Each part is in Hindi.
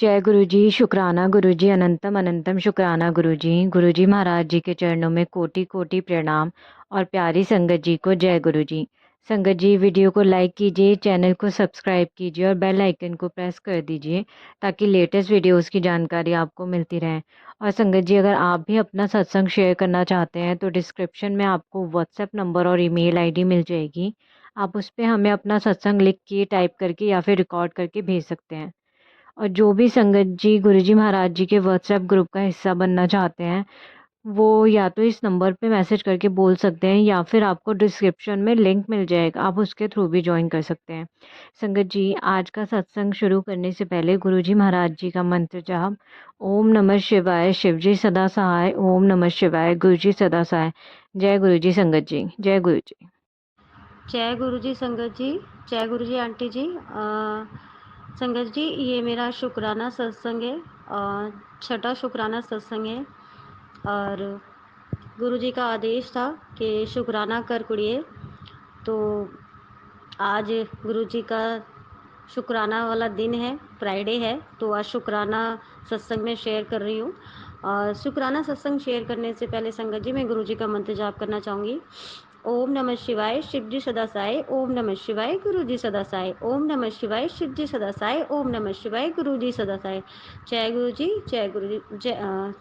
जय गुरु जी। शुक्राना गुरु जी, अनंतम अनंतम शुक्राना गुरु जी। गुरु जी महाराज जी के चरणों में कोटि कोटि प्रणाम। और प्यारी संगत जी को जय गुरु जी। संगत जी, वीडियो को लाइक कीजिए, चैनल को सब्सक्राइब कीजिए और बेल आइकन को प्रेस कर दीजिए ताकि लेटेस्ट वीडियोस की जानकारी आपको मिलती रहे। और संगत जी, अगर आप भी अपना सत्संग शेयर करना चाहते हैं तो डिस्क्रिप्शन में आपको व्हाट्सएप नंबर और ईमेल आईडी मिल जाएगी। आप उस पर हमें अपना सत्संग लिख के, टाइप करके या फिर रिकॉर्ड करके भेज सकते हैं। और जो भी संगत जी गुरुजी महाराज जी के व्हाट्सएप ग्रुप का हिस्सा बनना चाहते हैं, वो या तो इस नंबर पे मैसेज करके बोल सकते हैं या फिर आपको डिस्क्रिप्शन में लिंक मिल जाएगा, आप उसके थ्रू भी ज्वाइन कर सकते हैं। संगत जी, आज का सत्संग शुरू करने से पहले गुरुजी महाराज जी का मंत्र जाप। ओम नमः शिवाय, शिव जी सदा सहाय। ओम नमः शिवाय, गुरु जी सदा सहाय। जय गुरु जी संगत जी, जय गुरु जी। जय गुरु जी संगत जी, जय गुरु जी आंटी जी। संगत जी, ये मेरा शुक्राना सत्संग है, छठा शुक्राना सत्संग है। और गुरु जी का आदेश था कि शुक्राना कर कुड़िए। तो आज गुरु जी का शुक्राना वाला दिन है, फ्राइडे है, तो आज शुक्राना सत्संग में शेयर कर रही हूँ। और शुक्राना सत्संग शेयर करने से पहले संगत जी, मैं गुरु जी का मंत्र जाप करना चाहूँगी। ओम नमः शिवाय, शिव जी सदा साई। ओम नमः शिवाय, गुरु जी सदा साई। ओम नमः शिवाय, शिव जी सदा साई। ओम नमः शिवाय, गुरु जी सदा साई। जय गुरु जी, जय गुरु जी,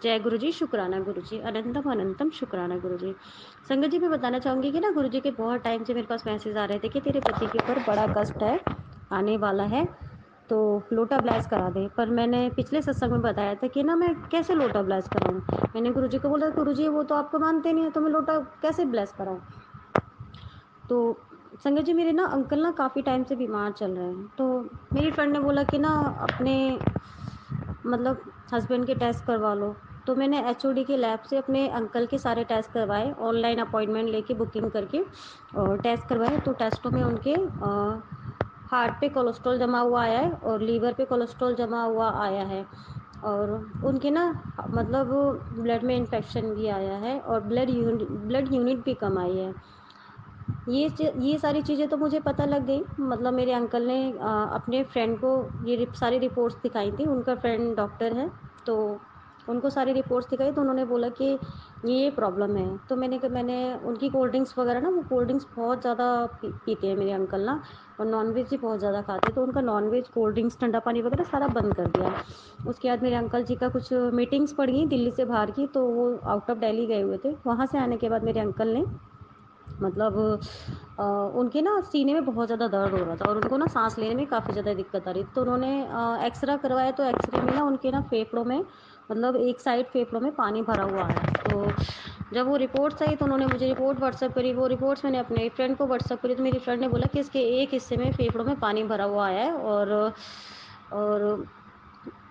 जय गुरु जी। शुक्राना गुरु जी, अनंतम अनंतम शुक्राना गुरु जी। संगत जी, मैं बताना चाहूँगी कि ना, गुरु जी के बहुत टाइम से मेरे पास मैसेज आ रहे थे कि तेरे पति के ऊपर बड़ा कष्ट है, आने वाला है, तो लोटा ब्लास्ट करा दे। पर मैंने पिछले सत्संग में बताया था कि ना, मैं कैसे लोटा ब्लास्ट कराऊँ। मैंने गुरु जी को बोला, गुरु जी वो तो आपको मानते नहीं है, तो मैं लोटा कैसे ब्लास्ट कराऊँ। तो संगत जी, मेरे ना अंकल ना काफ़ी टाइम से बीमार चल रहे हैं। तो मेरी फ्रेंड ने बोला कि ना, अपने मतलब हस्बैंड के टेस्ट करवा लो। तो मैंने एचओडी के लैब से अपने अंकल के सारे टेस्ट करवाए, ऑनलाइन अपॉइंटमेंट लेके बुकिंग करके और टेस्ट करवाए। तो टेस्टों में उनके हार्ट पे कोलेस्ट्रॉल जमा हुआ आया है और लीवर पे कोलेस्ट्रॉल जमा हुआ आया है। और उनके ना मतलब ब्लड में इन्फेक्शन भी आया है और ब्लड यूनिट भी कम आई है। ये सारी चीज़ें तो मुझे पता लग गई। मतलब मेरे अंकल ने अपने फ्रेंड को ये सारी रिपोर्ट्स दिखाई थी। उनका फ्रेंड डॉक्टर है, तो उनको सारी रिपोर्ट्स दिखाई, तो उन्होंने बोला कि ये प्रॉब्लम है। तो मैंने उनकी कोल्ड ड्रिंक्स वगैरह ना, वो कोल्ड ड्रिंक्स बहुत ज़्यादा पीते हैं मेरे अंकल ना, और नॉनवेज भी बहुत ज़्यादा खाते हैं। तो उनका नॉनवेज, कोल्ड ड्रिंक्स, ठंडा पानी वगैरह सारा बंद कर दिया। उसके बाद मेरे अंकल जी का कुछ मीटिंग्स पड़ गई दिल्ली से बाहर की, तो वो आउट ऑफ दिल्ली गए हुए थे। वहाँ से आने के बाद मेरे अंकल ने मतलब उनके ना सीने में बहुत ज़्यादा दर्द हो रहा था और उनको ना सांस लेने में काफ़ी ज़्यादा दिक्कत आ रही थी। तो उन्होंने एक्सरा करवाया, तो एक्सरे में ना उनके ना फेफड़ों में, मतलब एक साइड फेफड़ों में पानी भरा हुआ है। तो जब वो रिपोर्ट्स आई तो उन्होंने मुझे रिपोर्ट व्हाट्सअप करी। वो रिपोर्ट्स मैंने अपने फ्रेंड को व्हाट्सअप करी, तो मेरी फ्रेंड ने बोला कि इसके एक हिस्से में फेफड़ों में पानी भरा हुआ आया है। और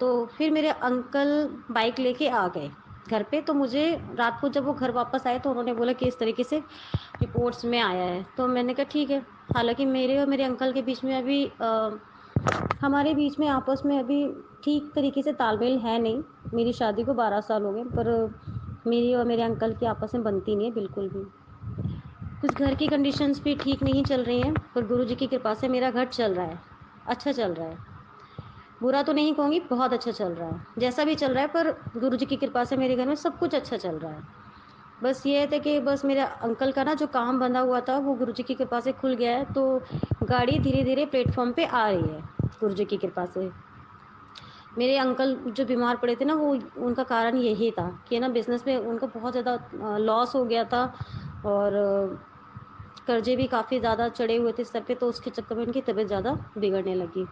तो फिर मेरे अंकल बाइक लेके आ गए घर पे। तो मुझे रात को जब वो घर वापस आए तो उन्होंने बोला कि इस तरीके से रिपोर्ट्स में आया है। तो मैंने कहा ठीक है। हालांकि मेरे और मेरे अंकल के बीच में अभी हमारे बीच में आपस में अभी ठीक तरीके से तालमेल है नहीं। मेरी शादी को 12 साल हो गए, पर मेरी और मेरे अंकल की आपस में बनती नहीं है बिल्कुल भी। कुछ घर की कंडीशंस भी ठीक नहीं चल रही हैं, पर गुरु जी की कृपा से मेरा घर चल रहा है, अच्छा चल रहा है। बुरा तो नहीं कहूँगी, बहुत अच्छा चल रहा है। जैसा भी चल रहा है, पर गुरु जी की कृपा से मेरे घर में सब कुछ अच्छा चल रहा है। बस ये था कि बस मेरे अंकल का ना जो काम बंधा हुआ था, वो गुरु जी की कृपा से खुल गया है। तो गाड़ी धीरे धीरे प्लेटफॉर्म पे आ रही है गुरु जी की कृपा से। मेरे अंकल जो बीमार पड़े थे ना, वो उनका कारण यही था कि ना बिज़नेस में उनका बहुत ज़्यादा लॉस हो गया था और कर्जे भी काफ़ी ज़्यादा चढ़े हुए थे सर पे। तो उसके चक्कर में उनकी तबीयत ज़्यादा बिगड़ने लगी।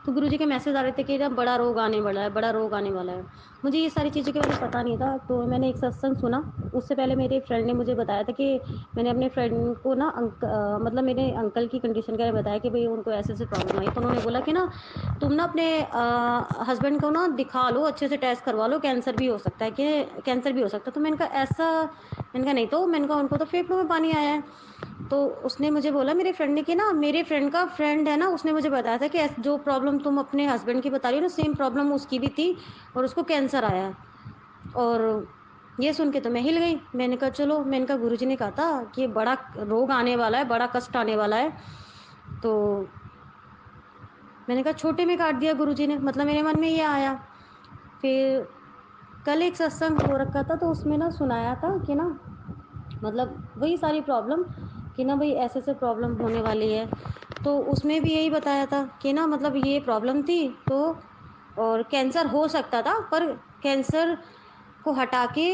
तो गुरु जी के मैसेज आ रहे थे कि ना बड़ा रोग आने वाला है, बड़ा रोग आने वाला है। मुझे ये सारी चीज़ों के बारे में पता नहीं था। तो मैंने एक सत्संग सुना, उससे पहले मेरे फ्रेंड ने मुझे बताया था कि मैंने अपने फ्रेंड को ना मतलब मेरे अंकल की कंडीशन के बारे में बताया कि भाई उनको ऐसे ऐसे प्रॉब्लम आई। तो उन्होंने बोला कि ना, तुम ना अपने हस्बैंड को ना दिखा लो, अच्छे से टेस्ट करवा लो, कैंसर भी हो सकता है, कि कैंसर भी हो सकता है। तो मैंने कहा ऐसा, मैंने कहा नहीं, तो मैंने कहा उनको तो फेफड़ों में पानी आया है। तो उसने मुझे बोला, मेरे फ्रेंड ने, कि ना मेरे फ्रेंड का फ्रेंड है ना, उसने मुझे बताया था कि जो प्रॉब्लम तुम अपने हस्बैंड की बता रही हो ना, सेम प्रॉब्लम उसकी भी थी और उसको कैंसर आया है। और ये सुन के तो मैं हिल गई। मैंने कहा चलो, मैंने कहा गुरुजी ने कहा था कि बड़ा रोग आने वाला है, बड़ा कष्ट आने वाला है। तो मैंने कहा छोटे में काट दिया गुरुजी ने, मतलब मेरे मन में ये आया। फिर कल एक सत्संग हो रखा था, तो उसमें ना सुनाया था कि ना मतलब वही सारी प्रॉब्लम कि ना भाई ऐसे-ऐसे प्रॉब्लम होने वाली है। तो उसमें भी यही बताया था कि ना मतलब ये प्रॉब्लम थी, तो और कैंसर हो सकता था, पर कैंसर को हटा के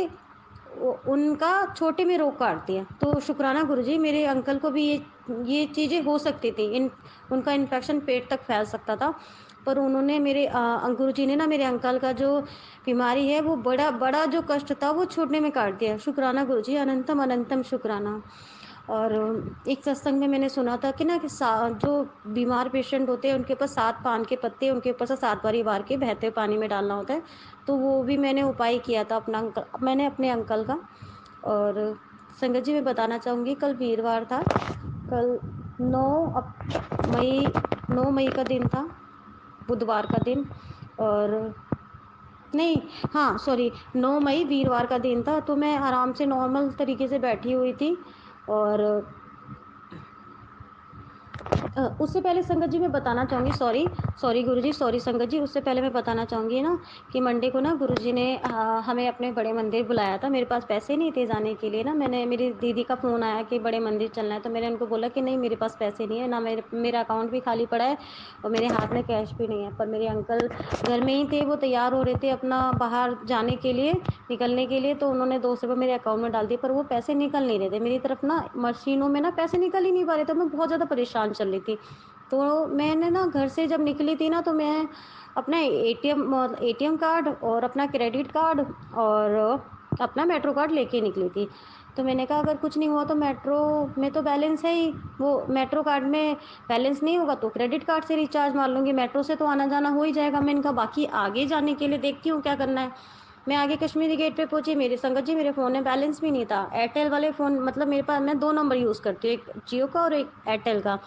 उनका छोटे में रोग काट दिया। तो शुक्राना गुरुजी, मेरे अंकल को भी ये चीज़ें हो सकती थी। इन उनका इन्फेक्शन पेट तक फैल सकता था, पर उन्होंने गुरुजी ने ना मेरे अंकल का जो बीमारी है, वो बड़ा बड़ा जो कष्ट था वो छोटे में काट दिया। शुक्राना गुरुजी, अनंतम अनंतम शुक्राना। और एक सत्संग में मैंने सुना था कि ना कि सा जो बीमार पेशेंट होते हैं, उनके ऊपर 7 पान के पत्ते उनके ऊपर से 7 बारी वार के बहते हुए पानी में डालना होता है। तो वो भी मैंने उपाय किया था मैंने अपने अंकल का। और संगत जी, मैं बताना चाहूँगी, कल वीरवार था। कल 9 मई 9 मई का दिन था, बुधवार का दिन। और नहीं, हाँ, सॉरी, 9 मई वीरवार का दिन था, तो मैं आराम से नॉर्मल तरीके से बैठी हुई थी। और उससे पहले संगत जी मैं बताना चाहूँगी, सॉरी, सॉरी गुरुजी, सॉरी संगत जी, उससे पहले मैं बताना चाहूँगी ना कि मंडे को ना गुरुजी ने हमें अपने बड़े मंदिर बुलाया था। मेरे पास पैसे नहीं थे जाने के लिए ना, मेरी दीदी का फ़ोन आया कि बड़े मंदिर चलना है, तो मैंने उनको बोला कि नहीं, मेरे पास पैसे नहीं है, ना मेरा अकाउंट भी खाली पड़ा है और मेरे हाथ में कैश भी नहीं है। पर मेरे अंकल घर में ही थे, वो तैयार हो रहे थे अपना बाहर जाने के लिए, निकलने के लिए, तो उन्होंने 200 रुपये मेरे अकाउंट में डाल दिए, पर वो पैसे निकल नहीं रहे थे। मेरी तरफ ना मशीनों में ना पैसे निकल ही नहीं पा रहे थे, मैं बहुत ज़्यादा परेशान चल रही थी। तो मैंने ना घर से जब निकली थी ना, तो मैं अपना एटीएम कार्ड और अपना क्रेडिट कार्ड और अपना मेट्रो कार्ड लेके निकली थी। तो मैंने कहा अगर कुछ नहीं हुआ तो मेट्रो में तो बैलेंस है ही, वो मेट्रो कार्ड में बैलेंस नहीं होगा तो क्रेडिट कार्ड से रिचार्ज मार लूँगी, मेट्रो से तो आना-जाना हो ही जाएगा। मैंने कहा बाकी आगे जाने के लिए देखती हूँ क्या करना है। मैं आगे कश्मीरी गेट पे पहुँची, मेरी संगत जी मेरे फ़ोन में बैलेंस भी नहीं था। एयरटेल वाले फ़ोन, मतलब मेरे पास, मैं 2 नंबर यूज़ करती हूँ, एक जियो का और एक एयरटेल का।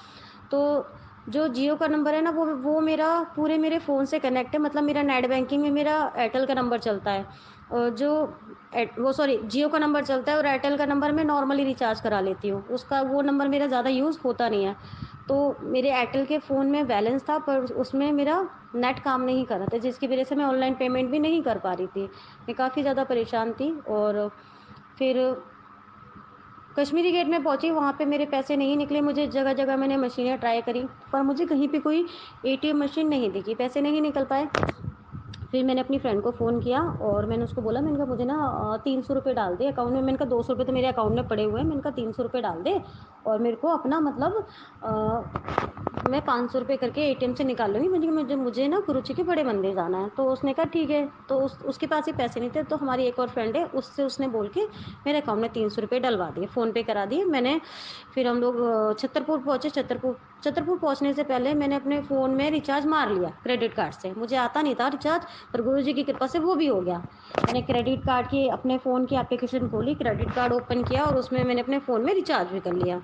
तो जो जियो का नंबर है ना, वो मेरा पूरे मेरे फ़ोन से कनेक्ट है, मतलब मेरा नेट बैंकिंग में मेरा एयरटेल का नंबर चलता है। और जो वो सॉरी, जियो का नंबर चलता है और एयरटेल का नंबर मैं नॉर्मली रिचार्ज करा लेती हूँ। उसका वो नंबर मेरा ज़्यादा यूज़ होता नहीं है। तो मेरे एयरटेल के फ़ोन में बैलेंस था, पर उसमें मेरा नेट काम नहीं कर रहा था, जिसकी वज़ह से मैं ऑनलाइन पेमेंट भी नहीं कर पा रही थी। मैं काफ़ी ज़्यादा परेशान थी। और फिर कश्मीरी गेट में पहुँची, वहाँ पे मेरे पैसे नहीं निकले। मुझे जगह-जगह मैंने मशीनें ट्राई करी, पर मुझे कहीं पे कोई एटीएम मशीन नहीं दिखी, पैसे नहीं निकल पाए। फिर मैंने अपनी फ्रेंड को फ़ोन किया और मैंने उसको बोला, मैंने कहा मुझे ना 300 रुपये डाल दे अकाउंट में। मैंने कहा 200 रुपये तो मेरे अकाउंट में पड़े हुए हैं, मैंने कहा 300 रुपये डाल दे और मेरे को अपना मतलब मैं 500 रुपये करके एटीएम से निकाल लूँगी। मैंने कहा मुझे ना गुरुजी के बड़े मंदिर जाना है। तो उसने कहा ठीक है। तो उसके पास ही पैसे नहीं थे, तो हमारी एक और फ्रेंड है, उससे उसने बोल के मेरे अकाउंट में 300 रुपये डलवा दिए, फ़ोन पे करा दिए मैंने। फिर हम लोग छतरपुर पहुँचे। छतरपुर पहुँचने से पहले मैंने अपने फ़ोन में रिचार्ज मार लिया क्रेडिट कार्ड से। मुझे आता नहीं था रिचार्ज, पर गुरुजी की कृपा से वो भी हो गया। मैंने क्रेडिट कार्ड की अपने फ़ोन की एप्लीकेशन खोली, क्रेडिट कार्ड ओपन किया और उसमें मैंने अपने फ़ोन में रिचार्ज भी कर लिया।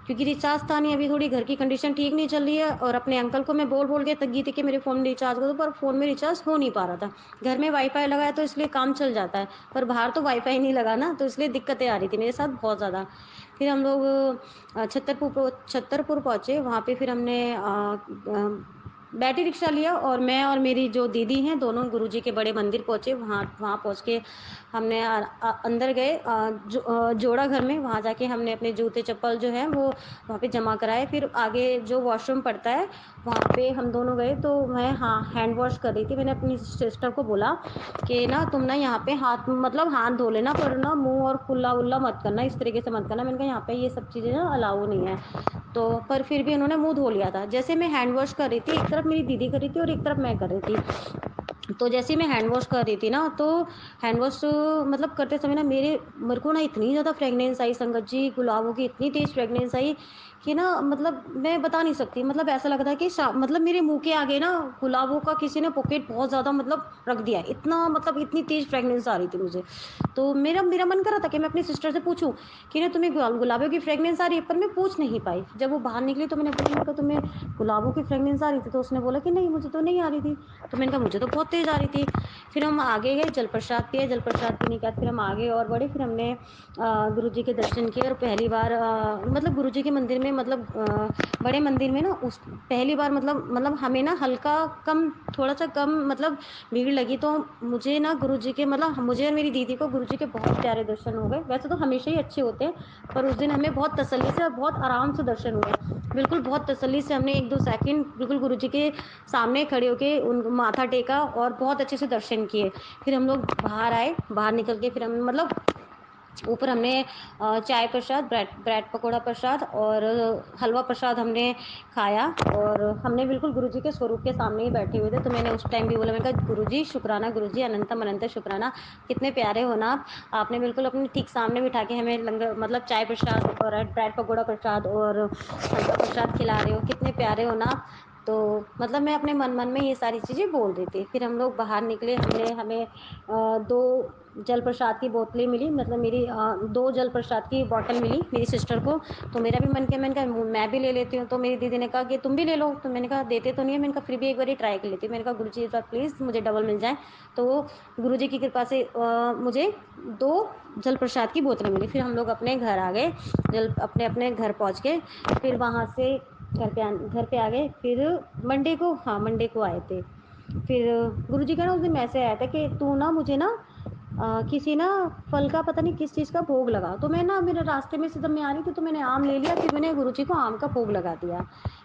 क्योंकि रिचार्ज था नहीं, अभी थोड़ी घर की कंडीशन ठीक नहीं चल रही है, और अपने अंकल को मैं बोल के तंगी थी कि मेरे फ़ोन में रिचार्ज कर दो, पर फ़ोन में रिचार्ज हो नहीं पा रहा था। घर में वाईफ़ाई लगा है तो इसलिए काम चल जाता है, पर बाहर तो वाईफ़ाई नहीं लगा ना, तो इसलिए दिक्कतें आ रही थी मेरे साथ बहुत ज़्यादा। फिर हम लोग छतरपुर पहुँचे, वहाँ पे फिर हमने बैटरी रिक्शा लिया और मैं और मेरी जो दीदी हैं, दोनों गुरुजी के बड़े मंदिर पहुँचे। वहाँ वहाँ पहुँच के हमने अंदर गए, जोड़ा घर में, वहाँ जाके हमने अपने जूते-चप्पल जो हैं वो वहाँ पे जमा कराए। फिर आगे जो वॉशरूम पड़ता है, वहाँ पे हम दोनों गए, तो मैं हैंड वॉश कर रही थी। मैंने अपनी सिस्टर को बोला कि ना तुम ना यहाँ पे हाथ धो लेना, पर ना मुँह और कुल्ला-वुल्ला मत करना, इस तरीके से मत करना। मैंने कहा यहाँ पे ये सब चीज़ें ना अलाउ नहीं है। तो पर फिर भी उन्होंने मुँह धो लिया था। जैसे मैं हैंड वॉश कर रही थी, एक तरफ मेरी दीदी कर रही थी और एक तरफ मैं कर रही थी। तो जैसे ही मैं हैंड वॉश कर रही थी ना, तो हैंड वॉश मतलब करते समय ना मेरे को ना इतनी ज़्यादा फ्रेगनेंस आई संगत जी, गुलाबों की इतनी तेज़ फ्रेगनेंस आई कि ना मतलब मैं बता नहीं सकती। मतलब ऐसा लग रहा है कि मतलब मेरे मुँह के आगे ना गुलाबों का किसी ने पॉकेट बहुत ज़्यादा मतलब रख दिया है। इतना मतलब इतनी तेज़ फ्रेगनेंस आ रही थी मुझे। तो मेरा मेरा मन कर रहा था कि मैं अपनी सिस्टर से पूछूँ कि ना तुम्हें गुलाबों की फ्रेगनेंस आ रही है, पर मैं पूछ नहीं पाई। जब वो बाहर निकली तो मैंने बोला, मैंने कहा तुम्हें गुलाबों की फ्रेगनेंस आ रही थी? तो उसने बोला कि नहीं, मुझे तो नहीं आ रही थी। तो मैंने कहा मुझे तो बहुत तेज़ आ रही थी। फिर हम आगे गए, जल प्रसाद पिए, जल प्रसाद पीने के बाद फिर हम आगे और बढ़े, फिर हमने गुरु जी के दर्शन किए और पहली बार मतलब गुरु जी के मंदिर में मतलब बड़े मंदिर में ना उस पहली बार मतलब हमें ना हल्का कम थोड़ा-सा कम मतलब भीड़ लगी, तो मुझे ना गुरु जी के मतलब मुझे और मेरी दीदी को गुरु जी के बहुत प्यारे दर्शन हो गए। वैसे तो हमेशा ही अच्छे होते हैं, पर उस दिन हमें बहुत तसल्ली से और बहुत आराम से दर्शन हुए। बिल्कुल बहुत तसल्ली से हमने 1-2 सेकंड बिल्कुल गुरु जी के सामने खड़े होके उन माथा टेका और बहुत अच्छे से दर्शन किए। फिर हम लोग बाहर आए, बाहर निकल के फिर हम मतलब ऊपर हमने चाय प्रसाद, ब्रेड ब्रेड पकोड़ा प्रसाद और हलवा प्रसाद हमने खाया और हमने बिल्कुल गुरु जी के स्वरूप के सामने ही बैठे हुए थे। तो मैंने उस टाइम भी बोला, मैंने कहा गुरु जी शुक्राना, गुरु जी अनंतम अनंत शुक्राना, कितने प्यारे हो ना आप। आपने बिल्कुल अपने ठीक सामने बिठा के हमें लंगर मतलब चाय प्रसाद और ब्रेड पकोड़ा प्रसाद और हलवा प्रसाद खिला रहे हो, कितने प्यारे हो ना आप। तो मतलब मैं अपने मन-मन में ये सारी चीज़ें बोल रही थी। फिर हम लोग बाहर निकले, हमें 2 जल प्रसाद की बोतलें मिली, मतलब मेरी 2 जल प्रसाद की बॉटल मिली मेरी सिस्टर को। तो मेरा भी मन किया, मैंने कहा मैं भी ले लेती हूँ। तो मेरी दीदी ने कहा कि तुम भी ले लो। तो मैंने कहा देते तो नहीं है, मैंने कहा फिर भी एक बारी ट्राई कर लेती हूँ। मैंने कहा गुरुजी इस बार प्लीज़ मुझे डबल मिल जाए। तो वो गुरुजी की कृपा से मुझे 2 जल प्रसाद की बोतलें मिली। फिर हम लोग अपने घर आ गए, अपने घर पहुँच गए। फिर वहाँ से घर पे आ गए। फिर मंडे को आए थे। फिर गुरुजी का ना उस दिन मैसेज आया था कि तू ना मुझे ना किसी ना फल का पता नहीं किस चीज़ का भोग लगा। तो मैं ना मेरे रास्ते में से जब मैं आ रही थी तो मैंने आम ले लिया, फिर मैंने गुरुजी को आम का भोग लगा दिया।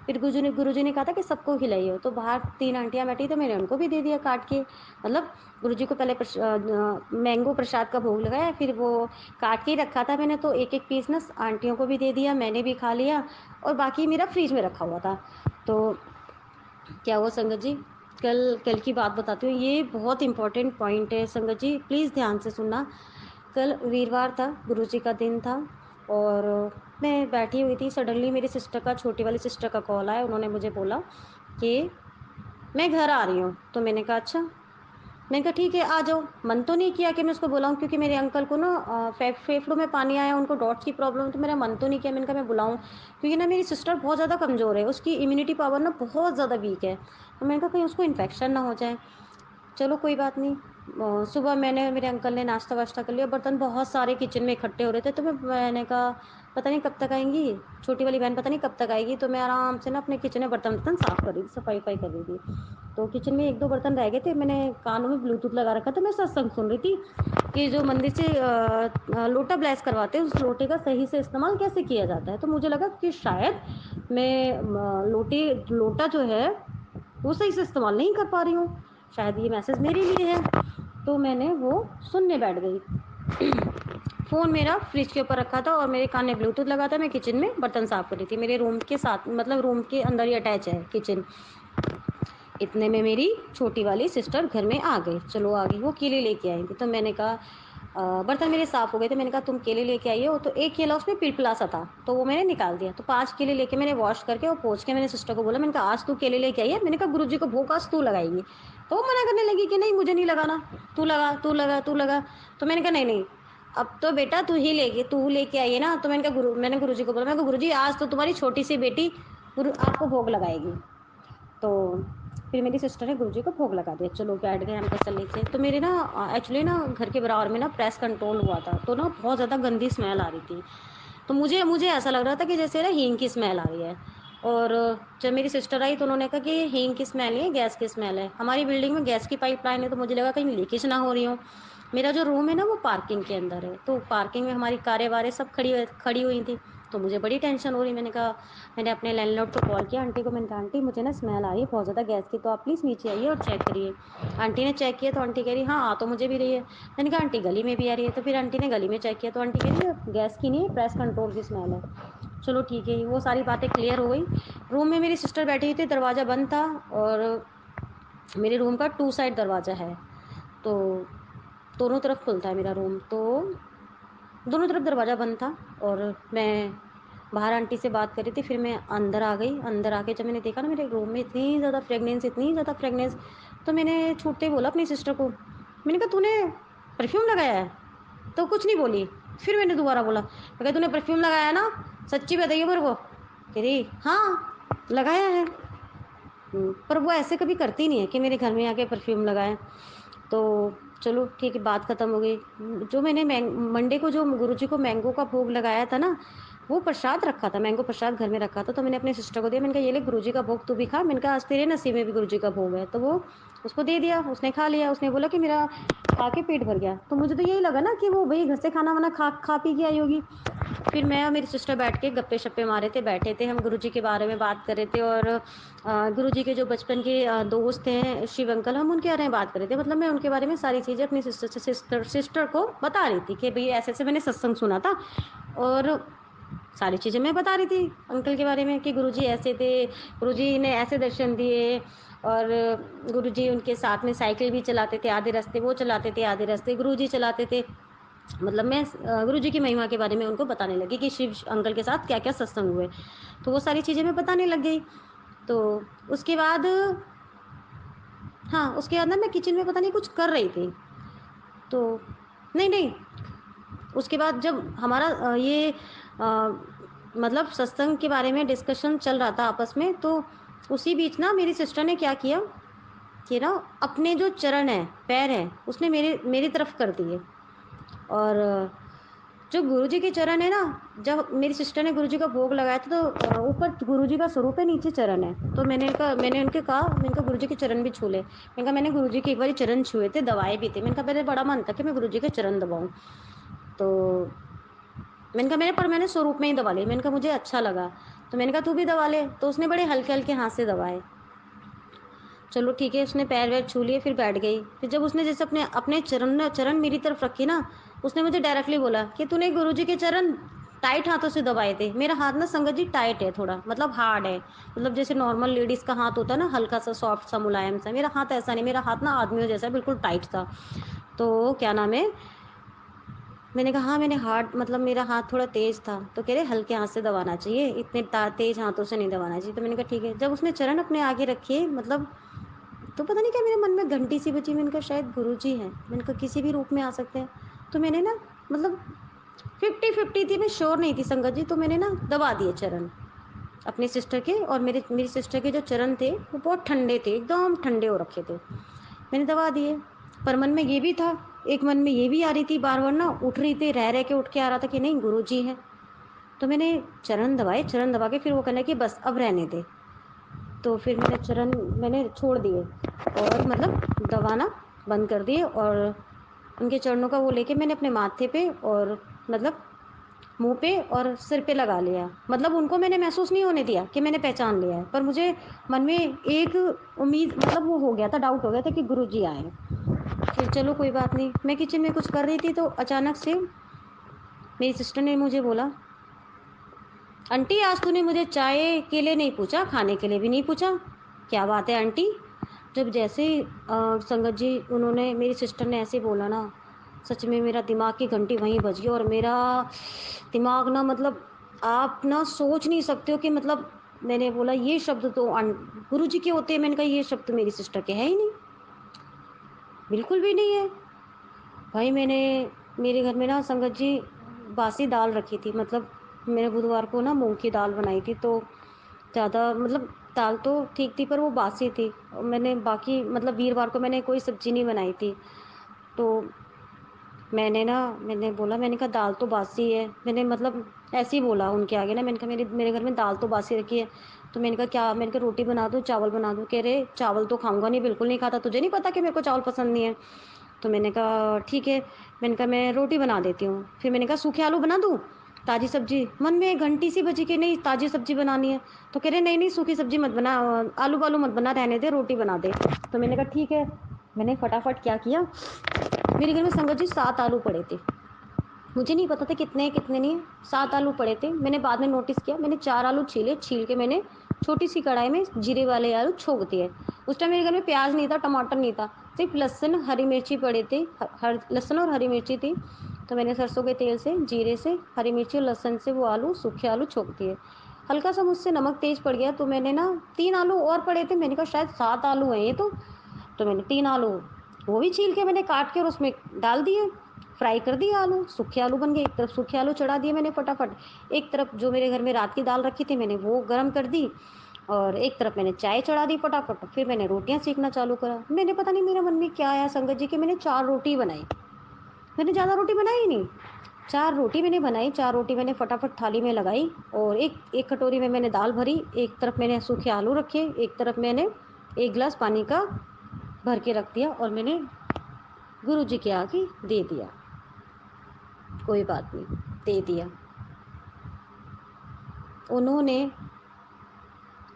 फिर गुरुजी ने कहा था कि सबको खिलाइए। तो बाहर 3 आंटियाँ बैठी, तो मैंने उनको भी दे दिया काट के। मतलब गुरुजी को पहले मैंगो प्रसाद का भोग लगाया, फिर वो काट के ही रखा था मैंने, तो एक-एक पीस ना आंटियों को भी दे दिया, मैंने भी खा लिया और बाकी मेरा फ्रिज में रखा हुआ था। तो क्या हुआ संगत जी, कल कल की बात बताती हूँ, ये बहुत इम्पोर्टेंट पॉइंट है संगत जी, प्लीज़ ध्यान से सुनना। कल वीरवार था, गुरुजी का दिन था और मैं बैठी हुई थी, सडनली मेरी सिस्टर का छोटी वाली सिस्टर का कॉल आया। उन्होंने मुझे बोला कि मैं घर आ रही हूँ। तो मैंने कहा अच्छा। मैंने कहा ठीक है आ जाओ। मन तो नहीं किया कि मैं उसको बुलाऊँ, क्योंकि मेरे अंकल को ना फेफड़ों में पानी आया, उनको डॉट्स की प्रॉब्लम, तो मेरा मन तो नहीं किया। मैंने कहा मैं बुलाऊँ, क्योंकि ना मेरी सिस्टर बहुत ज़्यादा कमज़ोर है, उसकी इम्यूनिटी पावर ना बहुत ज़्यादा वीक है। तो मैंने कहा कहीं उसको इन्फेक्शन ना हो जाए। चलो कोई बात नहीं। सुबह मेरे अंकल ने नाश्ता-वाश्ता कर लिया, बर्तन बहुत सारे किचन में इकट्ठे हो रहे थे, तो मैंने कहा पता नहीं कब तक आएँगी, छोटी वाली बहन पता नहीं कब तक आएगी। तो मैं आराम से ना अपने किचन में बर्तन-वर्तन साफ़ कर रही थी, सफाई-वफ़ाई कर रही थी। तो किचन में 1-2 बर्तन रह गए थे, मैंने कानों में ब्लूटूथ लगा रखा था, मैं सत्संग सुन रही थी कि जो मंदिर से लोटा ब्लेस करवाते हैं, उस लोटे का सही से इस्तेमाल कैसे किया जाता है। तो मुझे लगा कि शायद मैं लोटा जो है, वो सही से इस्तेमाल नहीं कर पा रही हूँ, शायद ये मैसेज मेरे लिए है। तो मैंने वो सुनने बैठ गई। फ़ोन मेरा फ्रिज के ऊपर रखा था और मेरे कान में ब्लूटूथ लगा था, मैं किचन में बर्तन साफ़ कर रही थी। मेरे रूम के साथ मतलब रूम के अंदर ही अटैच है किचन। इतने में मेरी छोटी वाली सिस्टर घर में आ गई, चलो आ गई, वो केले लेके आई थी। तो मैंने कहा बर्तन मेरे साफ़ हो गए थे, मैंने कहा तुम केले लेके आई हो। तो एक केला उसमें पिलपिला सा था, तो वो मैंने निकाल दिया। तो 5 केले लेके मैंने वॉश करके और पोंछ के मैंने सिस्टर को बोला, मैंने कहा आज तू केले लेके आई है, मैंने कहा गुरुजी को भोग आज तू लगाएगी। तो वो मना करने लगी कि नहीं मुझे नहीं लगाना, तू लगा तू लगा तू लगा। तो मैंने कहा नहीं नहीं, अब तो बेटा तू लेके आई है ना। तो मैंने गुरुजी को बोला, मैं गुरुजी आज तो तुम्हारी छोटी सी बेटी गुरु आपको भोग लगाएगी। तो फिर मेरी सिस्टर ने गुरुजी को भोग लगा दिया। चलो बैठ गए हम तसल्ली से। तो मेरे ना एक्चुअली ना घर के बराबर में ना प्रेस कंट्रोल हुआ था, तो ना बहुत ज़्यादा गंदी स्मेल आ रही थी। तो मुझे ऐसा लग रहा था कि जैसे ना हींग की स्मेल आ रही है। और जब मेरी सिस्टर आई तो उन्होंने कहा कि ये हींग की स्मेल नहीं है, गैस की स्मेल है। हमारी बिल्डिंग में गैस की पाइपलाइन है, तो मुझे लगा कहीं लीकेज ना हो रही हो। मेरा जो रूम है ना वो पार्किंग के अंदर है, तो पार्किंग में हमारी कारें वारें सब खड़ी हुई थी। तो मुझे बड़ी टेंशन हो रही। मैंने अपने लैंडलॉर्ड को कॉल किया आंटी को, मैंने कहा आंटी मुझे ना स्मेल आ रही है बहुत ज़्यादा गैस की, तो आप प्लीज़ नीचे आइए और चेक करिए। आंटी ने चेक किया तो आंटी कह रही हाँ आ तो मुझे भी रही है। मैंने कहा आंटी गली में भी आ रही है। तो फिर आंटी ने गली में चेक किया तो आंटी कह रही है गैस की नहीं है, प्रेस कंट्रोल की स्मेल है। चलो ठीक है, वो सारी बातें क्लियर हो गई। रूम में मेरी सिस्टर बैठी हुई थी, दरवाज़ा बंद था और मेरे रूम का 2 साइड दरवाज़ा है, तो दोनों तरफ खुलता है मेरा रूम। तो दोनों तरफ दरवाज़ा बंद था और मैं बाहर आंटी से बात कर रही थी। फिर मैं अंदर आ गई। अंदर आके जब मैंने देखा ना मेरे रूम में इतनी ज़्यादा फ्रेगनेंस, तो मैंने छूटते ही बोला अपनी सिस्टर को, मैंने कहा तूने परफ्यूम लगाया है? तो कुछ नहीं बोली। फिर मैंने दोबारा बोला, मैं कहा तूने परफ्यूम लगाया है ना? सच्ची बताइए मेरे को। कह रही हाँ, लगाया है। पर वो ऐसे कभी करती नहीं है कि मेरे घर में आके परफ्यूम लगाए। तो चलो ठीक है, बात ख़त्म हो गई। जो मैंने मंडे को जो गुरुजी को मैंगो का भोग लगाया था ना, वो प्रसाद रखा था, मैंगो प्रसाद घर में रखा था, तो मैंने अपने सिस्टर को दिया। मैंने कहा, "ये ले गुरुजी का भोग तू भी खा।" मैंने कहा, "आज तेरे नसीब में भी गुरुजी का भोग है।" तो वो उसको दे दिया, उसने खा लिया। उसने बोला कि मेरा खा के पेट भर गया। तो मुझे तो यही लगा ना कि वो भई घर से खाना-वाना खा खा पी के आई होगी। फिर मैं और मेरी सिस्टर बैठ के गप्पे-शप्पे मारे थे, बैठे थे, हम गुरुजी के बारे में बात कर रहे थे और गुरुजी के जो बचपन के दोस्त हैं शिव अंकल, हम उनके बारे में बात कर रहे थे। मतलब मैं उनके बारे में सारी चीज़ें अपनी सिस्टर को बता रही थी कि भई ऐसे-ऐसे मैंने सत्संग सुना था और सारी चीज़ें मैं बता रही थी अंकल के बारे में कि गुरुजी ऐसे थे, गुरुजी ने ऐसे दर्शन दिए और गुरुजी उनके साथ में साइकिल भी चलाते थे, आधे रास्ते वो चलाते थे, आधे रास्ते गुरुजी चलाते थे। मतलब मैं गुरुजी की महिमा के बारे में उनको बताने लगी कि शिव अंकल के साथ क्या-क्या सत्संग हुए। तो वो सारी चीज़ें मैं बताने लग गई। तो उसके बाद हाँ, उसके बाद ना मैं किचन में पता नहीं कुछ कर रही थी। तो नहीं, नहीं, उसके बाद जब हमारा मतलब सत्संग के बारे में डिस्कशन चल रहा था आपस में, तो उसी बीच ना मेरी सिस्टर ने क्या किया कि ना अपने जो चरण हैं, पैर हैं, उसने मेरी मेरी तरफ कर दिए और जो गुरुजी के चरण है ना, जब मेरी सिस्टर ने गुरुजी का भोग लगाया था तो ऊपर गुरुजी का स्वरूप है, नीचे चरण है। तो मैंने कहा गुरुजी के चरण भी छू ले। मैंने कहा मैंने गुरुजी के एक बारी चरण छुए थे, दबाए भी थे। मैंने कहा मेरा बड़ा मन था कि मैं गुरुजी के चरण दबाऊँ। तो मैंने स्वरूप में ही दबा लिए। मैंने कहा मुझे अच्छा लगा। तो मैंने कहा तू भी दबा ले। तो उसने बड़े हल्के-हल्के हाथ से दबाए। चलो ठीक है, उसने पैर-वैर छू लिए, फिर बैठ गई। फिर जब उसने जैसे अपने अपने चरण मेरी तरफ रखे ना, उसने मुझे डायरेक्टली बोला कि तूने गुरुजी के चरण टाइट हाथों से दबाए थे। मेरा हाथ ना संगत जी टाइट है थोड़ा, मतलब हार्ड है। मतलब जैसे नॉर्मल लेडीज़ का हाथ होता है ना, हल्का-सा, सॉफ्ट-सा, मुलायम-सा। मेरा हाथ ऐसा नहीं, मेरा हाथ ना आदमियों जैसा बिल्कुल टाइट था। तो क्या नाम है, मैंने कहा हाँ, मैंने हार्ड मतलब मेरा हाथ थोड़ा तेज़ था। तो कह रहे हल्के हाथ से दबाना चाहिए, इतने तेज़ हाथों से नहीं दबाना चाहिए। तो मैंने कहा ठीक है। जब उसने चरण अपने आगे रखे, मतलब तो पता नहीं क्या मेरे मन में घंटी सी बजी। मैंने कहा शायद गुरुजी हैं। मैंने कहा किसी भी रूप में आ सकते हैं। तो मैंने ना मतलब 50-50 थी, मैं श्योर नहीं थी संगत जी। तो मैंने ना दबा दिए चरण अपनी सिस्टर के, और मेरी सिस्टर के जो चरण थे वो बहुत ठंडे थे, एकदम ठंडे हो रखे थे। मैंने दबा दिए, पर मन में ये भी था, एक मन में ये भी आ रही थी बार-बार ना, उठ रही थी, रह-रह के उठ के आ रहा था कि नहीं गुरुजी हैं। तो मैंने चरण दबाए, चरण दबा के फिर वो कहने लगी बस अब रहने दे। तो फिर मैंने छोड़ दिए और मतलब दबाना बंद कर दिए और उनके चरणों का वो लेके मैंने अपने माथे पे और मतलब मुँह पे और सिर पे लगा लिया। मतलब उनको मैंने महसूस नहीं होने दिया कि मैंने पहचान लिया है, पर मुझे मन में एक उम्मीद, मतलब वो हो गया था, डाउट हो गया था कि गुरुजी आए हैं। फिर चलो कोई बात नहीं, मैं किचन में कुछ कर रही थी तो अचानक से मेरी सिस्टर ने मुझे बोला, "आंटी आज तूने मुझे चाय के लिए नहीं पूछा, खाने के लिए भी नहीं पूछा, क्या बात है आंटी?" जब जैसे ही संगत जी उन्होंने मेरी सिस्टर ने ऐसे बोला ना, सच में मेरा दिमाग की घंटी वहीं बज गई और मेरा दिमाग ना, मतलब आप ना सोच नहीं सकते हो कि मतलब मैंने बोला ये शब्द तो गुरुजी के होते हैं। मैंने कहा ये शब्द तो मेरी सिस्टर के है ही नहीं, बिल्कुल भी नहीं है। भाई मैंने मेरे घर में ना संगत जी बासी दाल रखी थी, मतलब मैंने बुधवार को ना मूँग की दाल बनाई थी, तो ज़्यादा मतलब दाल तो ठीक थी पर वो बासी थी और मैंने बाकी मतलब वीरवार को मैंने कोई सब्ज़ी नहीं बनाई थी। तो मैंने बोला, मैंने कहा दाल तो बासी है। मैंने मतलब ऐसे ही बोला उनके आगे ना, मैंने कहा मेरे मेरे घर में दाल तो बासी रखी है। तो मैंने कहा क्या, मैंने कहा रोटी बना दूँ, चावल बना दूँ? कह रहे चावल तो खाऊँगा नहीं, बिल्कुल नहीं खाता, तुझे नहीं पता कि मेरे को चावल पसंद नहीं है? तो मैंने कहा ठीक है, मैंने कहा मैं रोटी बना देती हूँ। फिर मैंने कहा सूखे आलू बना दूँ? ताज़ी सब्ज़ी? मन में एक घंटी सी बजी कि नहीं ताज़ी सब्ज़ी बनानी है। तो कह रहे नहीं, नहीं सूखी सब्ज़ी मत बना, आलू-वालू मत बना, रहने दे, रोटी बना दे। तो मैंने कहा ठीक है। मैंने फटाफट क्या किया, मेरे घर में संगत जी 7 आलू पड़े थे। मुझे नहीं पता था कितने हैं, कितने नहीं। 7 आलू पड़े थे। मैंने बाद में नोटिस किया, मैंने 4 आलू छीले, छील के मैंने छोटी-सी कढ़ाई में जीरे वाले आलू छोक दिए। उस टाइम मेरे घर में प्याज़ नहीं था, टमाटर नहीं था, सिर्फ़ लहसुन, हरी मिर्ची पड़े थे। ह हर लहसुन और हरी मिर्ची थी। तो मैंने सरसों के तेल से, जीरे से, हरी मिर्ची और लहसुन से वो आलू, सूखे आलू छोक दिए। हल्का-सा मुझसे नमक तेज़ पड़ गया तो मैंने ना 3 आलू और पड़े थे, मैंने कहा शायद 7 आलू हैं ये तो। तो मैंने 3 आलू वो भी छील के मैंने काट के और उसमें डाल दिए, फ्राई कर दिए आलू, सूखे आलू बन गए। एक तरफ सूखे आलू चढ़ा दिए मैंने फटाफट, एक तरफ जो मेरे घर में रात की दाल रखी थी मैंने वो गरम कर दी और एक तरफ मैंने चाय चढ़ा दी फटाफट, फिर मैंने रोटियाँ सेकना चालू करा। मैंने पता नहीं मेरे मन में क्या आया संगत जी कि मैंने 4 रोटी बनाई। मैंने ज़्यादा रोटी बनाई ही नहीं। 4 रोटी मैंने बनाई, 4 रोटी मैंने फटाफट थाली में लगाई और एक कटोरी में मैंने दाल भरी, एक तरफ मैंने सूखे आलू रखे, एक तरफ मैंने 1 गिलास पानी का भर के रख दिया और मैंने गुरुजी के आगे दे दिया। कोई बात नहीं, दे दिया। उन्होंने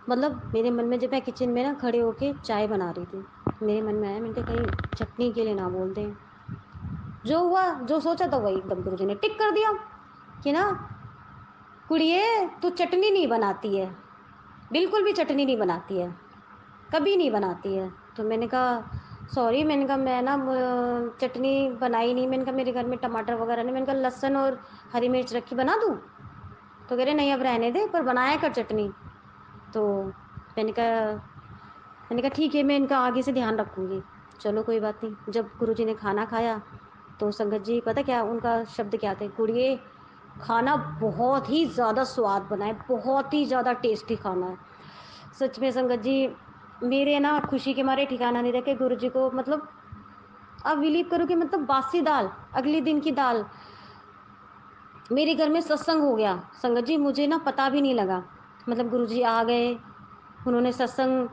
मतलब मेरे मन में जब मैं किचन में ना खड़े होके चाय बना रही थी, मेरे मन में आया मैंने कहा कहीं चटनी के लिए ना बोल दें। जो हुआ, जो सोचा था वही एकदम गुरुजी ने टिक कर दिया कि ना कुड़िए तू चटनी नहीं बनाती है, बिल्कुल भी चटनी नहीं बनाती है, कभी नहीं बनाती है। तो मैंने कहा सॉरी, मैंने कहा मैं ना चटनी बनाई नहीं, मैंने कहा मेरे घर में टमाटर वगैरह नहीं, मैंने कहा लहसुन और हरी मिर्च रखी बना दूँ? तो कह रहे नहीं अब रहने दे, पर बनाया कर चटनी। तो मैंने कहा मैंने कहा ठीक है, मैं इनका आगे से ध्यान रखूँगी। चलो कोई बात नहीं। जब गुरुजी ने खाना खाया तो संगत जी पता क्या उनका शब्द क्या थे, कुड़िए खाना बहुत ही ज़्यादा स्वाद बना है, बहुत ही ज़्यादा टेस्टी खाना है। सच में संगत जी मेरे ना खुशी के मारे ठिकाना नहीं रहा कि गुरुजी को मतलब आप बिलीव करो कि मतलब बासी दाल, अगले दिन की दाल, मेरे घर में सत्संग हो गया। संगत जी मुझे ना पता भी नहीं लगा, मतलब गुरुजी आ गए, उन्होंने सत्संग